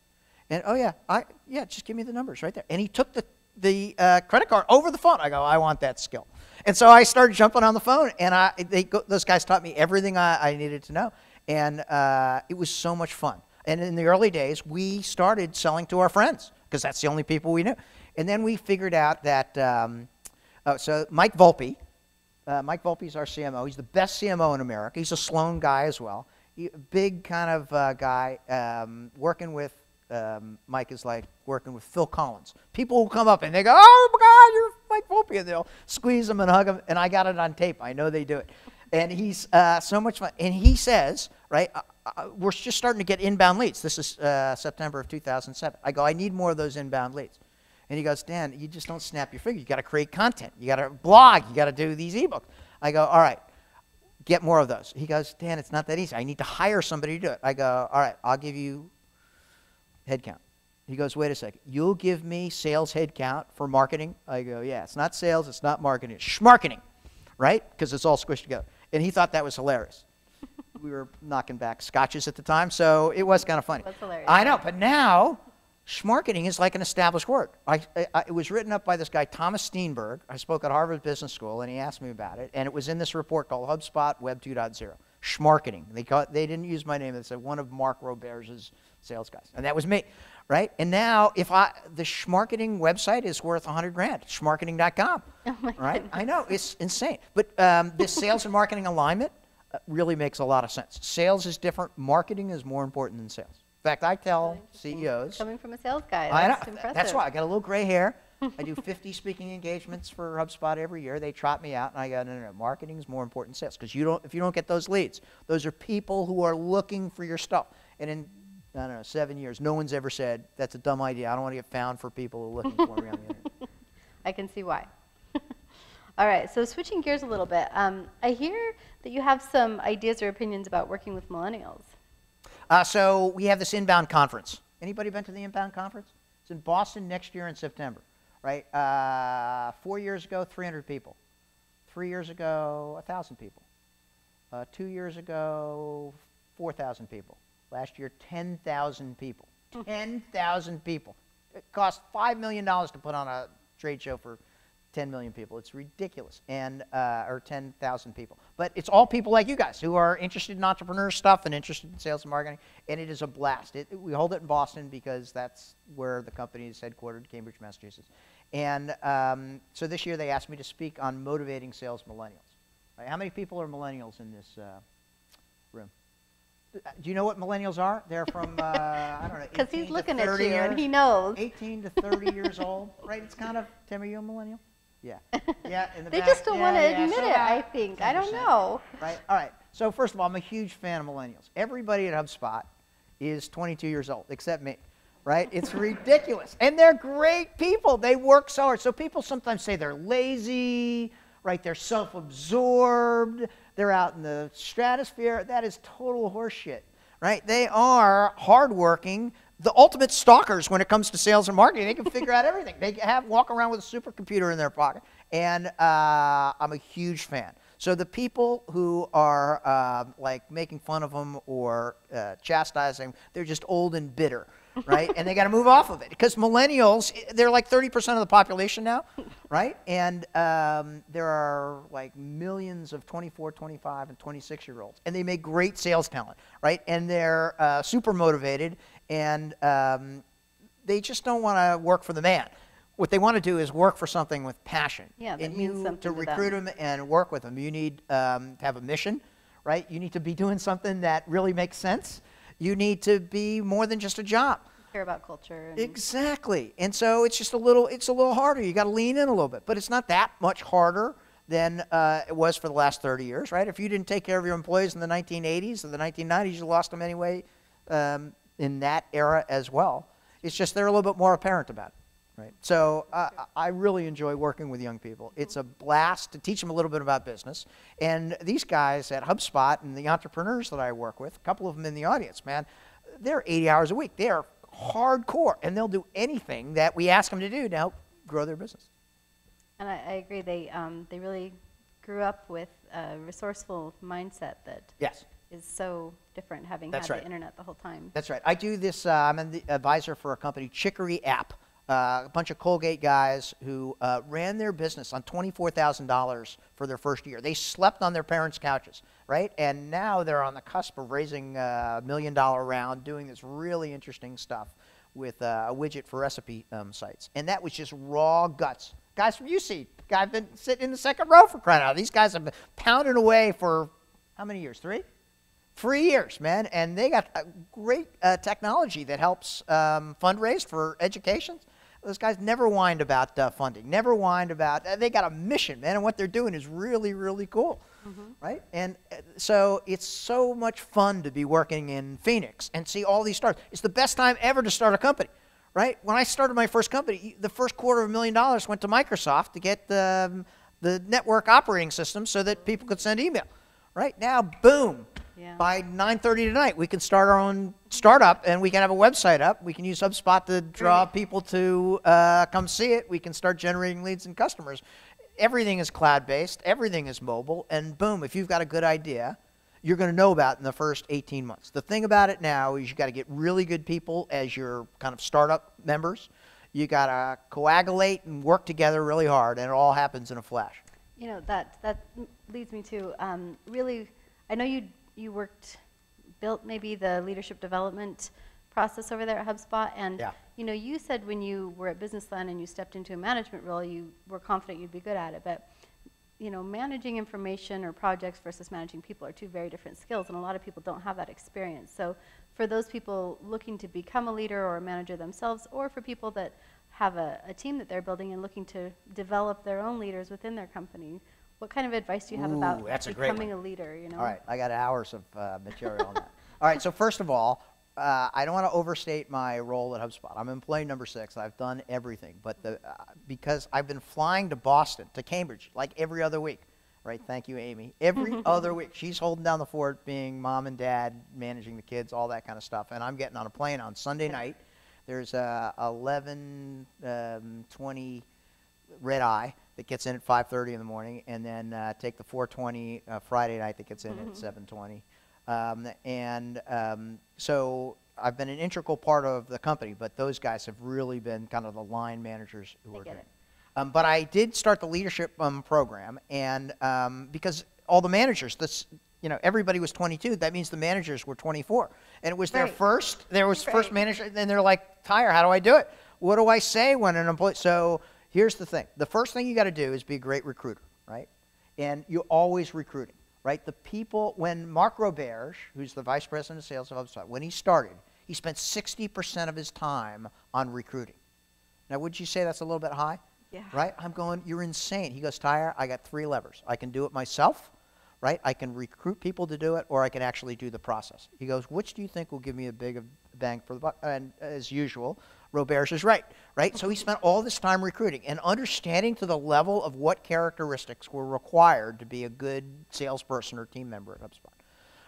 And, oh, yeah, just give me the numbers right there. And he took the credit card over the phone. I go, I want that skill. And so I started jumping on the phone, and those guys taught me everything I needed to know. And it was so much fun. And in the early days, we started selling to our friends because that's the only people we knew. And then we figured out that, so Mike Volpe is our CMO. He's the best CMO in America. He's a Sloan guy as well. Big kind of guy. Working with Mike is like working with Phil Collins. People will come up and they go, oh, my God, you're Mike Volpe. And they'll squeeze him and hug him. And I got it on tape. I know they do it. And he's so much fun. And he says, right, we're just starting to get inbound leads. This is September of 2007. I go, I need more of those inbound leads. And he goes, Dan, you just don't snap your finger. You got to create content. You got to blog. You got to do these ebooks. I go, all right, get more of those. He goes, Dan, it's not that easy. I need to hire somebody to do it. I go, all right, I'll give you headcount. He goes, wait a second. You'll give me sales headcount for marketing? I go, yeah, it's not sales. It's not marketing. It's schmarketing, right? Because it's all squished together. And he thought that was hilarious. We were knocking back scotches at the time, so it was kind of funny. That's hilarious. I know, but now schmarketing is like an established word. It was written up by this guy, Thomas Steenberg. I spoke at Harvard Business School, and he asked me about it. And it was in this report called HubSpot Web 2.0. Schmarketing. They didn't use my name. They said one of Mark Roberge's sales guys. And that was me, right? And now the schmarketing website is worth $100 grand. Schmarketing.com. Oh my right? goodness. I know. It's insane. But this sales and marketing alignment really makes a lot of sense. Sales is different. Marketing is more important than sales. In fact, I tell CEOs. Coming from a sales guy, I that's know. impressive. That's why I got a little gray hair. I do 50 speaking engagements for HubSpot every year. They trot me out, and I go, no, marketing is more important than sales because if you don't get those leads, those are people who are looking for your stuff. And in, I don't know, 7 years, no one's ever said, that's a dumb idea. I don't want to get found for people who are looking for me on the internet. I can see why. All right, so switching gears a little bit, I hear that you have some ideas or opinions about working with millennials. So we have this inbound conference. Anybody been to the inbound conference? It's in Boston next year in September, right? 4 years ago, 300 people. 3 years ago, 1,000 people. 2 years ago, 4,000 people. Last year, 10,000 people. 10,000 people. It cost $5 million to put on a trade show for 10 million people. It's ridiculous, and or 10,000 people. But it's all people like you guys who are interested in entrepreneur stuff and interested in sales and marketing, and it is a blast. We hold it in Boston because that's where the company is headquartered, Cambridge, Massachusetts. And so this year they asked me to speak on motivating sales millennials. Right? How many people are millennials in this room? Do you know what millennials are? They're from, I don't know, Because he's looking at you years, and he knows. 18 to 30 years old, right? It's kind of, Tim, are you a millennial? Yeah. Yeah, in the They back. just don't want to Yeah, admit so it, I think. I don't 10%. know. Right, all right. So first of all, I'm a huge fan of millennials. Everybody at HubSpot is 22 years old, except me, right? It's ridiculous. And they're great people. They work so hard. So people sometimes say they're lazy, right? They're self-absorbed. They're out in the stratosphere. That is total horseshit, right? They are hardworking, the ultimate stalkers when it comes to sales and marketing. They can figure out everything. They walk around with a supercomputer in their pocket. And I'm a huge fan. So the people who are like making fun of them or chastising, they're just old and bitter, right? And they got to move off of it because millennials, they're like 30% of the population now, right? And there are like millions of 24, 25, and 26-year-olds, and they make great sales talent, right? And they're super motivated, and they just don't want to work for the man. What they want to do is work for something with passion. Yeah, that and means something to to recruit them and work with them, you need to have a mission, right? You need to be doing something that really makes sense. You need to be more than just a job. Care about culture. And Exactly. And so it's just a little harder. You got to lean in a little bit, but it's not that much harder than it was for the last 30 years, right? If you didn't take care of your employees in the 1980s or the 1990s, you lost them anyway in that era as well. It's just they're a little bit more apparent about it. Right. So I really enjoy working with young people. It's a blast to teach them a little bit about business. And these guys at HubSpot and the entrepreneurs that I work with, a couple of them in the audience, man, they're 80 hours a week. They are hardcore, and they'll do anything that we ask them to do to help grow their business. I agree. They really grew up with a resourceful mindset that Yes. is so different, having That's had right. the internet the whole time. That's right. I do this. I'm an advisor for a company, Chicory App. A bunch of Colgate guys who ran their business on $24,000 for their first year. They slept on their parents' couches, right? And now they're on the cusp of raising $1 million round, doing this really interesting stuff with a widget for recipe sites. And that was just raw guts. Guys from UC, I've been sitting in the second row for crying out. These guys have been pounding away for how many years? 3? 3 years, man. And they got a great technology that helps fundraise for education. Those guys never whined about funding, never whined about, they got a mission, man, and what they're doing is really, really cool, right? And so it's so much fun to be working in Phoenix and see all these starts. It's the best time ever to start a company, right? When I started my first company, the first $250,000 went to Microsoft to get the network operating system so that people could send email. Right now, boom. Yeah. By 9:30 tonight, we can start our own startup, and we can have a website up. We can use HubSpot to draw people to come see it. We can start generating leads and customers. Everything is cloud-based. Everything is mobile. And boom, if you've got a good idea, you're going to know about it in the first 18 months. The thing about it now is you got to get really good people as your kind of startup members. You got to coagulate and work together really hard, and it all happens in a flash. You know, that leads me to really, I know you built maybe the leadership development process over there at HubSpot, and you know, you said when you were at Businessland and you stepped into a management role, you were confident you'd be good at it, but you know, managing information or projects versus managing people are two very different skills, and a lot of people don't have that experience. So for those people looking to become a leader or a manager themselves, or for people that have a team that they're building and looking to develop their own leaders within their company, what kind of advice do you have about becoming a leader? You know? All right, I got hours of material on that. All right, so first of all, I don't want to overstate my role at HubSpot. I'm employee number 6. I've done everything, but because I've been flying to Boston, to Cambridge, like every other week, right? Thank you, Amy. Every other week, she's holding down the fort, being mom and dad, managing the kids, all that kind of stuff, and I'm getting on a plane on Sunday night. There's a 11:20 red eye that gets in at 5:30 in the morning, and then take the 4:20 Friday night that gets in at 7:20. So I've been an integral part of the company, but those guys have really been kind of the line managers who are doing it. But I did start the leadership program, and because all the managers, you know, everybody was 22. That means the managers were 24, and it was their first. There was first manager, and they're like, "Tyre, how do I do it? What do I say when an employee?" So here's the thing: the first thing you got to do is be a great recruiter, right? And you're always recruiting, right? The people, when Mark Roberge, who's the vice president of sales of HubSpot, when he started, he spent 60% of his time on recruiting. Now, would you say that's a little bit high? Yeah. Right? I'm going, you're insane. He goes, Tyre, I got 3 levers. I can do it myself, right? I can recruit people to do it, or I can actually do the process. He goes, which do you think will give me a big bang for the buck? And as usual, Roberge is right? So he spent all this time recruiting and understanding to the level of what characteristics were required to be a good salesperson or team member at HubSpot,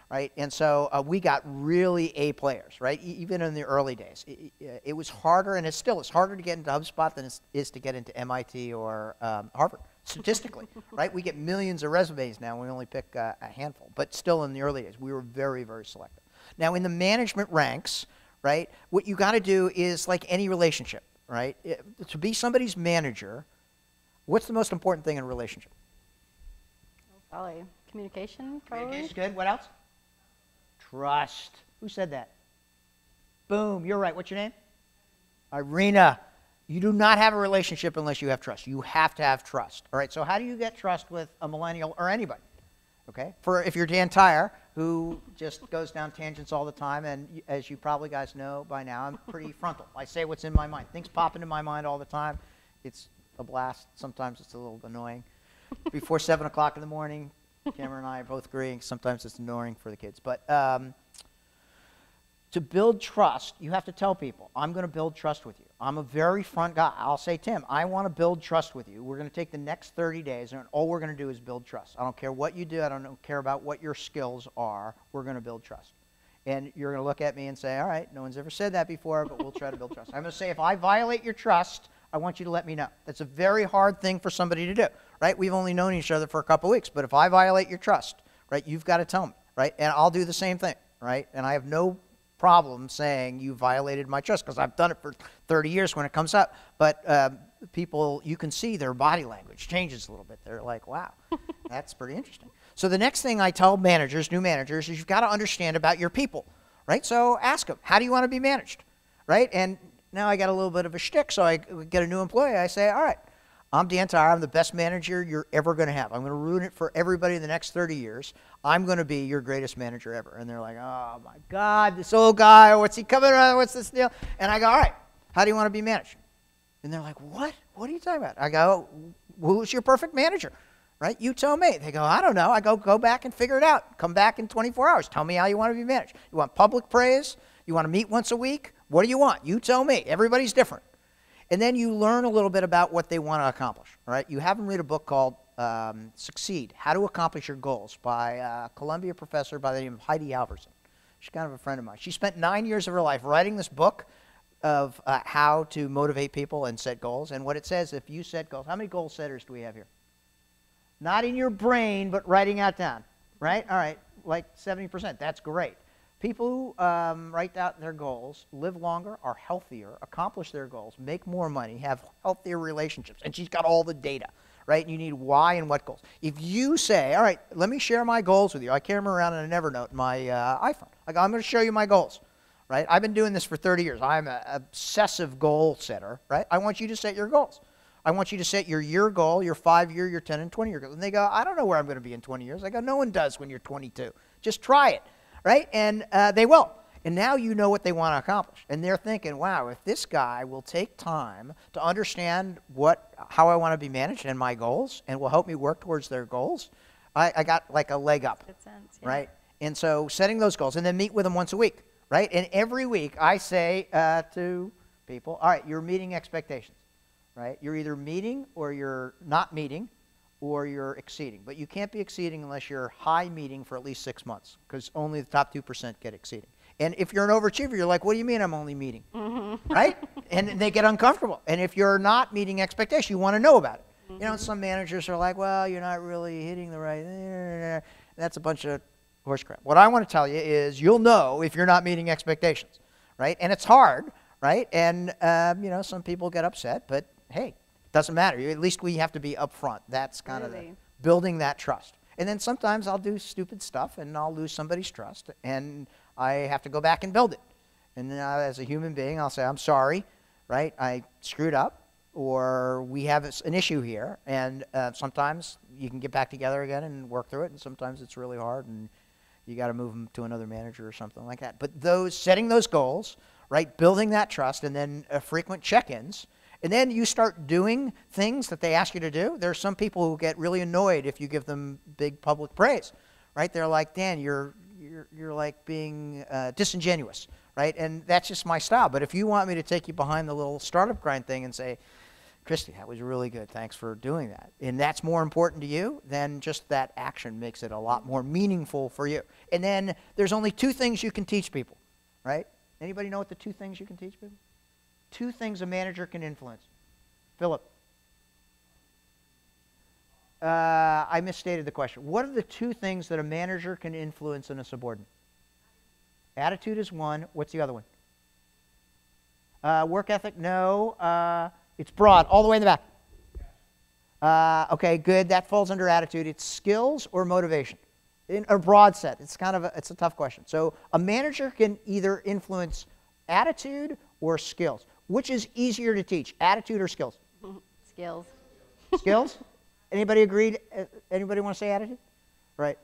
right? And so we got really A players, right? Even in the early days. It was harder, and it's harder to get into HubSpot than it is to get into MIT or Harvard, statistically, right? We get millions of resumes now, and we only pick a handful. But still in the early days, we were very, very selective. Now, in the management ranks, right, what you got to do is like any relationship, right? To be somebody's manager, what's the most important thing in a relationship? Probably communication, probably. Communication's good. What else? Trust. Who said that? Boom. You're right. What's your name? Irina, you do not have a relationship unless you have trust. You have to have trust. All right, so how do you get trust with a millennial or anybody? Okay, if you're Dan Tyre, who just goes down tangents all the time, and as you probably guys know by now, I'm pretty frontal. I say what's in my mind. Things pop into my mind all the time. It's a blast. Sometimes it's a little annoying. Before 7 o'clock in the morning, Cameron and I are both agreeing. Sometimes it's annoying for the kids. But to build trust, you have to tell people, I'm going to build trust with you. I'm a very front guy. I'll say, Tim, I want to build trust with you. We're going to take the next 30 days, and all we're going to do is build trust. I don't care what you do. I don't care about what your skills are. We're going to build trust. And you're going to look at me and say, all right, no one's ever said that before, but we'll try to build trust. I'm going to say, if I violate your trust, I want you to let me know. That's a very hard thing for somebody to do, right? We've only known each other for a couple weeks, but if I violate your trust, right, you've got to tell me, right? And I'll do the same thing, right? And I have no problem saying you violated my trust because I've done it for 30 years when it comes up. But people, you can see their body language changes a little bit. They're like, wow, that's pretty interesting. So the next thing I tell managers, new managers, is you've got to understand about your people, right? So ask them, how do you want to be managed, right? And now I got a little bit of a shtick, so I get a new employee. I say, all right, I'm Dan Tyre. I'm the best manager you're ever going to have. I'm going to ruin it for everybody in the next 30 years. I'm going to be your greatest manager ever. And they're like, oh, my God, this old guy, what's he coming around? What's this deal? And I go, all right, how do you want to be managed? And they're like, what? What are you talking about? I go, who's your perfect manager? Right? You tell me. They go, I don't know. I go back and figure it out. Come back in 24 hours. Tell me how you want to be managed. You want public praise? You want to meet once a week? What do you want? You tell me. Everybody's different. And then you learn a little bit about what they want to accomplish. All right? You have them read a book called Succeed, How to Accomplish Your Goals by a Columbia professor by the name of Heidi Halverson. She's kind of a friend of mine. She spent 9 years of her life writing this book of how to motivate people and set goals. And what it says, if you set goals, how many goal setters do we have here? Not in your brain, but writing out down, right? All right, like 70%. That's great. People who write out their goals live longer, are healthier, accomplish their goals, make more money, have healthier relationships. And she's got all the data, right? And you need why and what goals. If you say, all right, let me share my goals with you. I carry them around in a Evernote in my iPhone. I go, I'm going to show you my goals, right? I've been doing this for 30 years. I'm an obsessive goal setter, right? I want you to set your goals. I want you to set your year goal, your 5-year, your 10 and 20-year goals. And they go, I don't know where I'm going to be in 20 years. I go, no one does when you're 22. Just try it, right? And they will. And now you know what they want to accomplish. And they're thinking, wow, if this guy will take time to understand how I want to be managed and my goals and will help me work towards their goals, I got like a leg up, Good sense, yeah. right? And so setting those goals and then meet with them once a week, right? And every week I say to people, all right, you're meeting expectations. Right? You're either meeting or you're not meeting or you're exceeding. But you can't be exceeding unless you're high meeting for at least 6 months because only the top 2% get exceeding. And if you're an overachiever, you're like, what do you mean I'm only meeting? Mm-hmm. Right? And they get uncomfortable. And if you're not meeting expectations, you want to know about it. Mm-hmm. You know, some managers are like, well, you're not really hitting the right... That's a bunch of horse crap. What I want to tell you is you'll know if you're not meeting expectations. Right? And it's hard. Right? And, you know, some people get upset, but hey, it doesn't matter. At least we have to be upfront. That's kind of building that trust. And then sometimes I'll do stupid stuff and I'll lose somebody's trust and I have to go back and build it. And then as a human being, I'll say, I'm sorry, right? I screwed up or we have an issue here. And sometimes you can get back together again and work through it. And sometimes it's really hard and you got to move them to another manager or something like that. But setting those goals, right? Building that trust and then frequent check-ins. And then you start doing things that they ask you to do. There are some people who get really annoyed if you give them big public praise, right? They're like, Dan, you're like being disingenuous, right? And that's just my style. But if you want me to take you behind the little startup grind thing and say, Christy, that was really good. Thanks for doing that. And that's more important to you, then just that action makes it a lot more meaningful for you. And then there's only 2 things you can teach people, right? Anybody know what the 2 things you can teach people? 2 things a manager can influence. Philip. I misstated the question. What are the 2 things that a manager can influence in a subordinate? Attitude is one. What's the other one? Work ethic? No. It's broad, all the way in the back. Okay, good. That falls under attitude. It's skills or motivation. In a broad set. It's kind of it's a tough question. So a manager can either influence attitude or skills. Which is easier to teach, attitude or skills? Skills. Skills? Anybody agreed? Anybody want to say attitude? Right.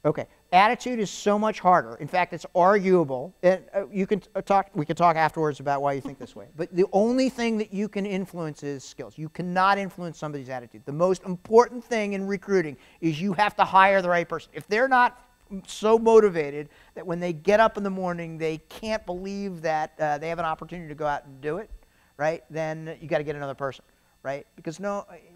Okay. Attitude is so much harder. In fact, it's arguable. And we can talk afterwards about why you think this way. But the only thing that you can influence is skills. You cannot influence somebody's attitude. The most important thing in recruiting is you have to hire the right person. If they're not so motivated that when they get up in the morning they can't believe that they have an opportunity to go out and do it, right? Then you got to get another person, right? Because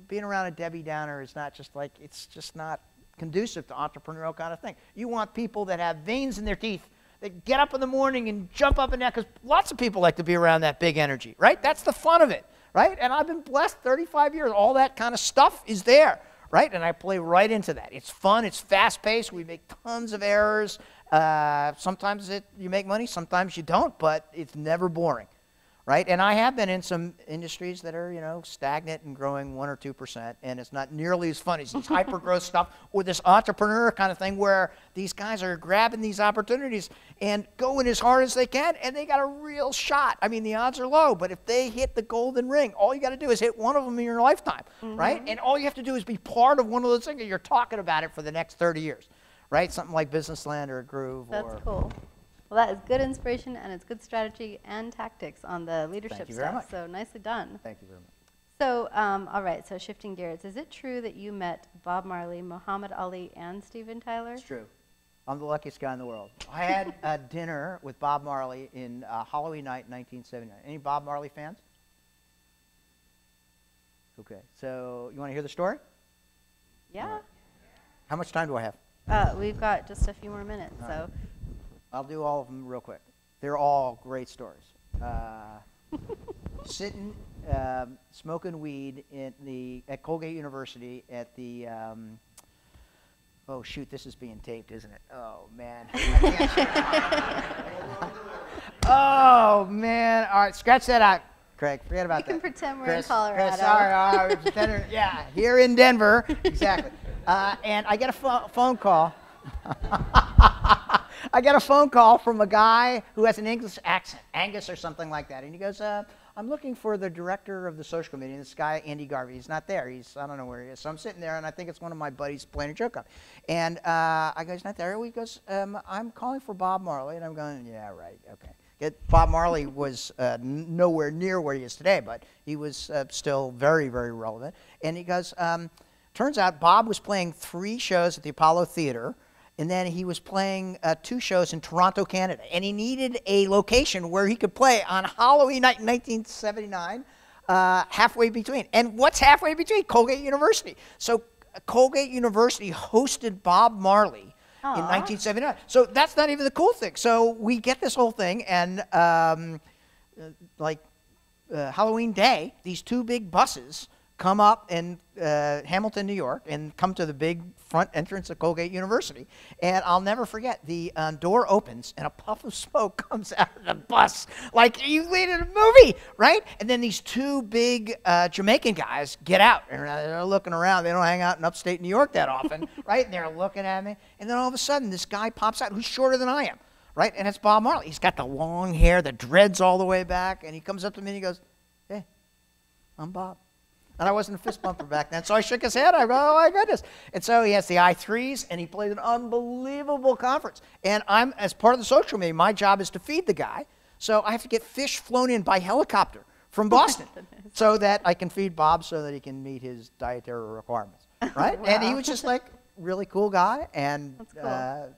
being around a Debbie Downer is not just like, it's just not conducive to entrepreneurial kind of thing. You want people that have veins in their teeth, that get up in the morning and jump up and down, because lots of people like to be around that big energy, right? That's the fun of it, right? And I've been blessed 35 years. All that kind of stuff is there, right? And I play right into that. It's fun. It's fast-paced. We make tons of errors. Sometimes you make money. Sometimes you don't, but it's never boring. Right? And I have been in some industries that are, stagnant and growing 1 or 2%, and it's not nearly as fun as this hyper-growth stuff or this entrepreneur kind of thing where these guys are grabbing these opportunities and going as hard as they can, and they got a real shot. I mean, the odds are low, but if they hit the golden ring, all you got to do is hit one of them in your lifetime, right? And all you have to do is be part of one of those things, and you're talking about it for the next 30 years, right? Something like Business Land or Groove. That's cool. Well, that is good inspiration, and it's good strategy and tactics on the leadership stuff. So nicely done. Thank you very much. So, all right, so shifting gears. Is it true that you met Bob Marley, Muhammad Ali, and Steven Tyler? It's true. I'm the luckiest guy in the world. I had a dinner with Bob Marley in Halloween night in 1979. Any Bob Marley fans? Okay, so you want to hear the story? Yeah. Right. How much time do I have? We've got just a few more minutes, so. I'll do all of them real quick. They're all great stories. Sitting, smoking weed at Colgate University at the, oh shoot, this is being taped, isn't it? Oh man. Oh man. All right, scratch that out, Craig. Forget about that. You can pretend we're Chris, in Colorado. Chris, sorry, yeah, here in Denver, exactly. And I get a phone call. I get a phone call from a guy who has an English accent, Angus or something like that. And he goes, I'm looking for the director of the social committee. And this guy, Andy Garvey, he's not there. I don't know where he is. So I'm sitting there, and I think it's one of my buddies playing a joke on me. And I go, he's not there. He goes, I'm calling for Bob Marley. And I'm going, yeah, right, okay. Bob Marley was nowhere near where he is today, but he was still very, very relevant. And he goes, turns out Bob was playing 3 shows at the Apollo Theater, and then he was playing 2 shows in Toronto, Canada. And he needed a location where he could play on Halloween night in 1979, halfway between. And what's halfway between? Colgate University. So Colgate University hosted Bob Marley in 1979. So that's not even the cool thing. So we get this whole thing, and Halloween day, these 2 big buses come up in Hamilton, New York, and come to the big front entrance of Colgate University. And I'll never forget, the door opens, and a puff of smoke comes out of the bus, like you lead in a movie, right? And then these 2 big Jamaican guys get out, and they're looking around. They don't hang out in upstate New York that often, right? And they're looking at me. And then all of a sudden, this guy pops out who's shorter than I am, right? And it's Bob Marley. He's got the long hair, the dreads all the way back, and he comes up to me and he goes, hey, I'm Bob. And I wasn't a fist bumper back then, so I shook his head. I go, oh my goodness. And so he has the I3s, and he played an unbelievable conference. And I'm, as part of the social media, my job is to feed the guy. So I have to get fish flown in by helicopter from Boston so that I can feed Bob so that he can meet his dietary requirements, right? Wow. And he was just like really cool guy, and cool.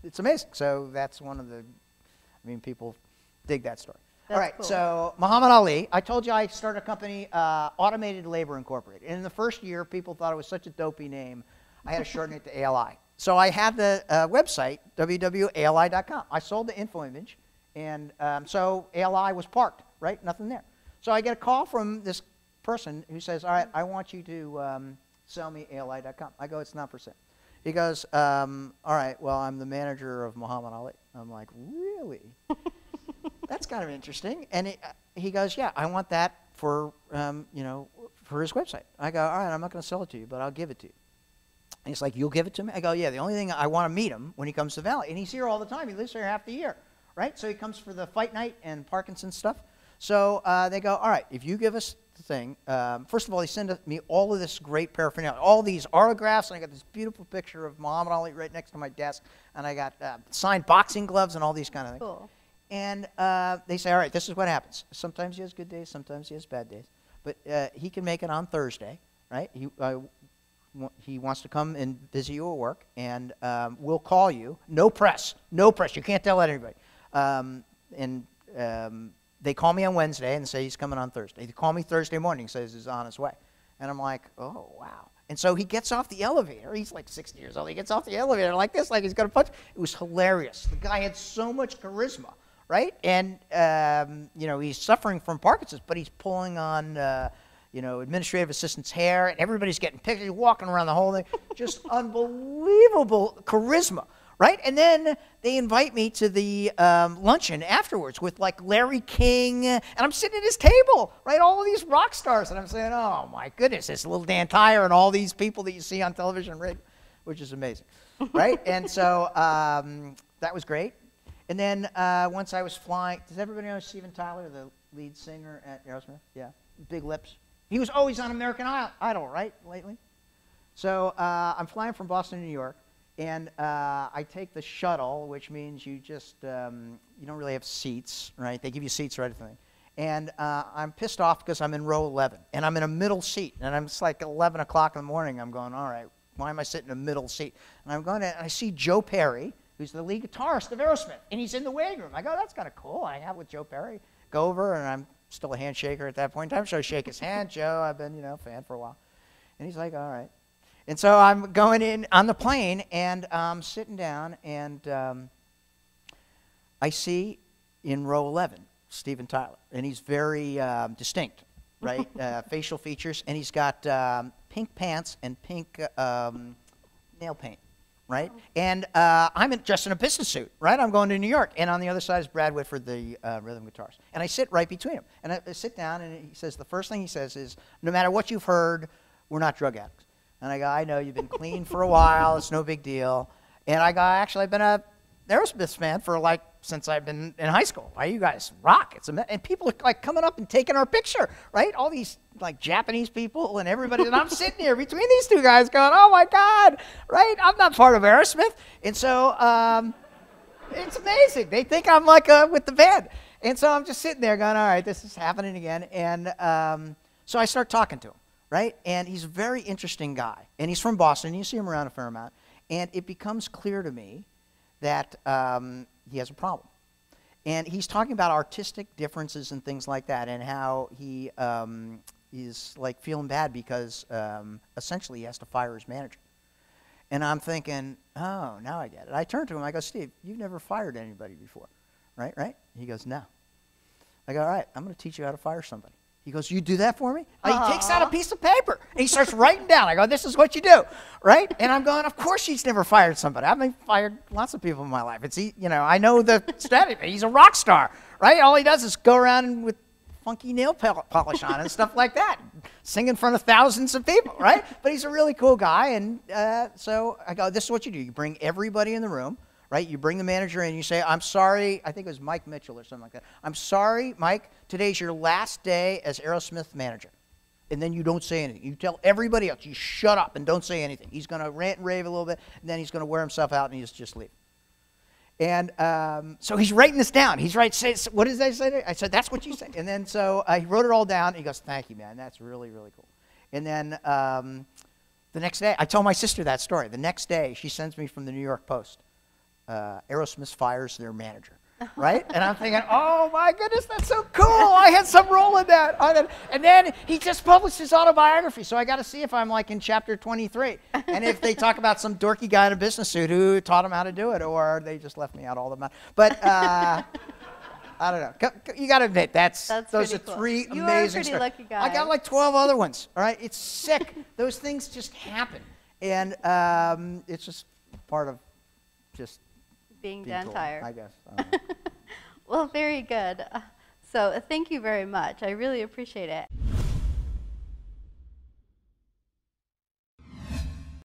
It's amazing. So that's one of the, people dig that story. That's all right, cool. So Muhammad Ali, I told you I started a company, Automated Labor Incorporated. And in the first year, people thought it was such a dopey name, I had to shorten it to ALI. So I had the website, www.ali.com. I sold the info image, and so ALI was parked, right? Nothing there. So I get a call from this person who says, all right, I want you to sell me ALI.com. I go, it's not for sale. He goes, all right, well, I'm the manager of Muhammad Ali. I'm like, really? That's kind of interesting. And he goes, yeah, I want that for, for his website. I go, all right, I'm not going to sell it to you, but I'll give it to you. And he's like, you'll give it to me? I go, yeah, the only thing, I want to meet him when he comes to Valley. And he's here all the time. He lives here half the year, right? So he comes for the fight night and Parkinson's stuff. So they go, all right, if you give us the thing, first of all, they send me all of this great paraphernalia, all these autographs, and I got this beautiful picture of Muhammad Ali right next to my desk, and I got signed boxing gloves and all these kind of things. Cool. And they say, all right, this is what happens. Sometimes he has good days, sometimes he has bad days. But he can make it on Thursday, right? He wants to come and visit you at work, and we'll call you. No press. No press. You can't tell that anybody. They call me on Wednesday and say he's coming on Thursday. They call me Thursday morning and says he's on his way. And I'm like, oh, wow. And so he gets off the elevator. He's like 60 years old. He gets off the elevator like this, like he's going to punch. It was hilarious. The guy had so much charisma, right? And, he's suffering from Parkinson's, but he's pulling on, administrative assistant's hair, and everybody's getting pictures, walking around the whole thing. Just unbelievable charisma. Right? And then they invite me to the luncheon afterwards with, like, Larry King. And I'm sitting at his table, right? All of these rock stars. And I'm saying, oh, my goodness, it's little Dan Tyre and all these people that you see on television and radio, which is amazing. Right? And so that was great. And then once I was flying, does everybody know Steven Tyler, the lead singer at Aerosmith? Yeah. Big lips. He was always on American Idol, right, lately? So I'm flying from Boston to New York. And I take the shuttle, which means you just, you don't really have seats, right? They give you seats right at the thing. And I'm pissed off because I'm in row 11. And I'm in a middle seat. And it's like 11 o'clock in the morning. I'm going, all right, why am I sitting in a middle seat? And I'm going to, and I see Joe Perry, who's the lead guitarist of Aerosmith. And he's in the waiting room. I go, that's kind of cool. I have with Joe Perry. Go over, and I'm still a handshaker at that point in time. So I shake his hand. Joe, I've been, a fan for a while. And he's like, all right. And so I'm going in on the plane, and I'm sitting down, and I see in row 11 Steven Tyler, and he's very distinct, right? Facial features, and he's got pink pants and pink nail paint, right? And I'm just in a business suit, right? I'm going to New York, and on the other side is Brad Whitford, the rhythm guitarist. And I sit right between them, and I sit down, and he says, the first thing he says is, no matter what you've heard, we're not drug addicts. And I go, I know, you've been clean for a while. It's no big deal. And I go, actually, I've been a Aerosmith fan for, since I've been in high school. Why, you guys rock. And people are, coming up and taking our picture, right? All these, Japanese people and everybody. And I'm sitting here between these two guys going, oh, my God, right? I'm not part of Aerosmith. And so it's amazing. They think I'm, with the band. And so I'm just sitting there going, all right, this is happening again. And so I start talking to him. Right? And he's a very interesting guy. And he's from Boston. You see him around a fair amount. And it becomes clear to me that he has a problem. And he's talking about artistic differences and things like that, and how he is feeling bad because essentially he has to fire his manager. And I'm thinking, oh, now I get it. I turn to him. I go, Steve, you've never fired anybody before. Right? He goes, no. I go, all right, I'm going to teach you how to fire somebody. He goes, you do that for me? He takes out a piece of paper, and he starts writing down. I go, this is what you do, right? And I'm going, of course she's never fired somebody. I've fired lots of people in my life. I know the strategy. He's a rock star, right? All he does is go around with funky nail polish on and stuff like that, sing in front of thousands of people, right? But he's a really cool guy, and so I go, this is what you do. You bring everybody in the room. Right? You bring the manager in, you say, I'm sorry, I think it was Mike Mitchell or something like that. I'm sorry, Mike, today's your last day as Aerosmith manager. And then you don't say anything. You tell everybody else, you shut up and don't say anything. He's going to rant and rave a little bit, and then he's going to wear himself out and he's just leave. And so he's writing this down. He's writing, what did I say? I said, that's what you say. And then so he wrote it all down, and he goes, thank you, man. That's really, really cool. And then the next day, I told my sister that story. The next day, she sends me from the New York Post. Aerosmith fires their manager, right? And I'm thinking, oh my goodness, that's so cool. I had some role in that. And then he just published his autobiography, so I got to see if I'm in chapter 23. And if they talk about some dorky guy in a business suit who taught him how to do it, or they just left me out all the time. But I don't know. You got to admit, those are cool. three You amazing are a pretty lucky guy. I got 12 other ones, all right? It's sick. Those things just happen. And it's just part of just being Dan Tyre. I guess. Well, very good. So thank you very much. I really appreciate it.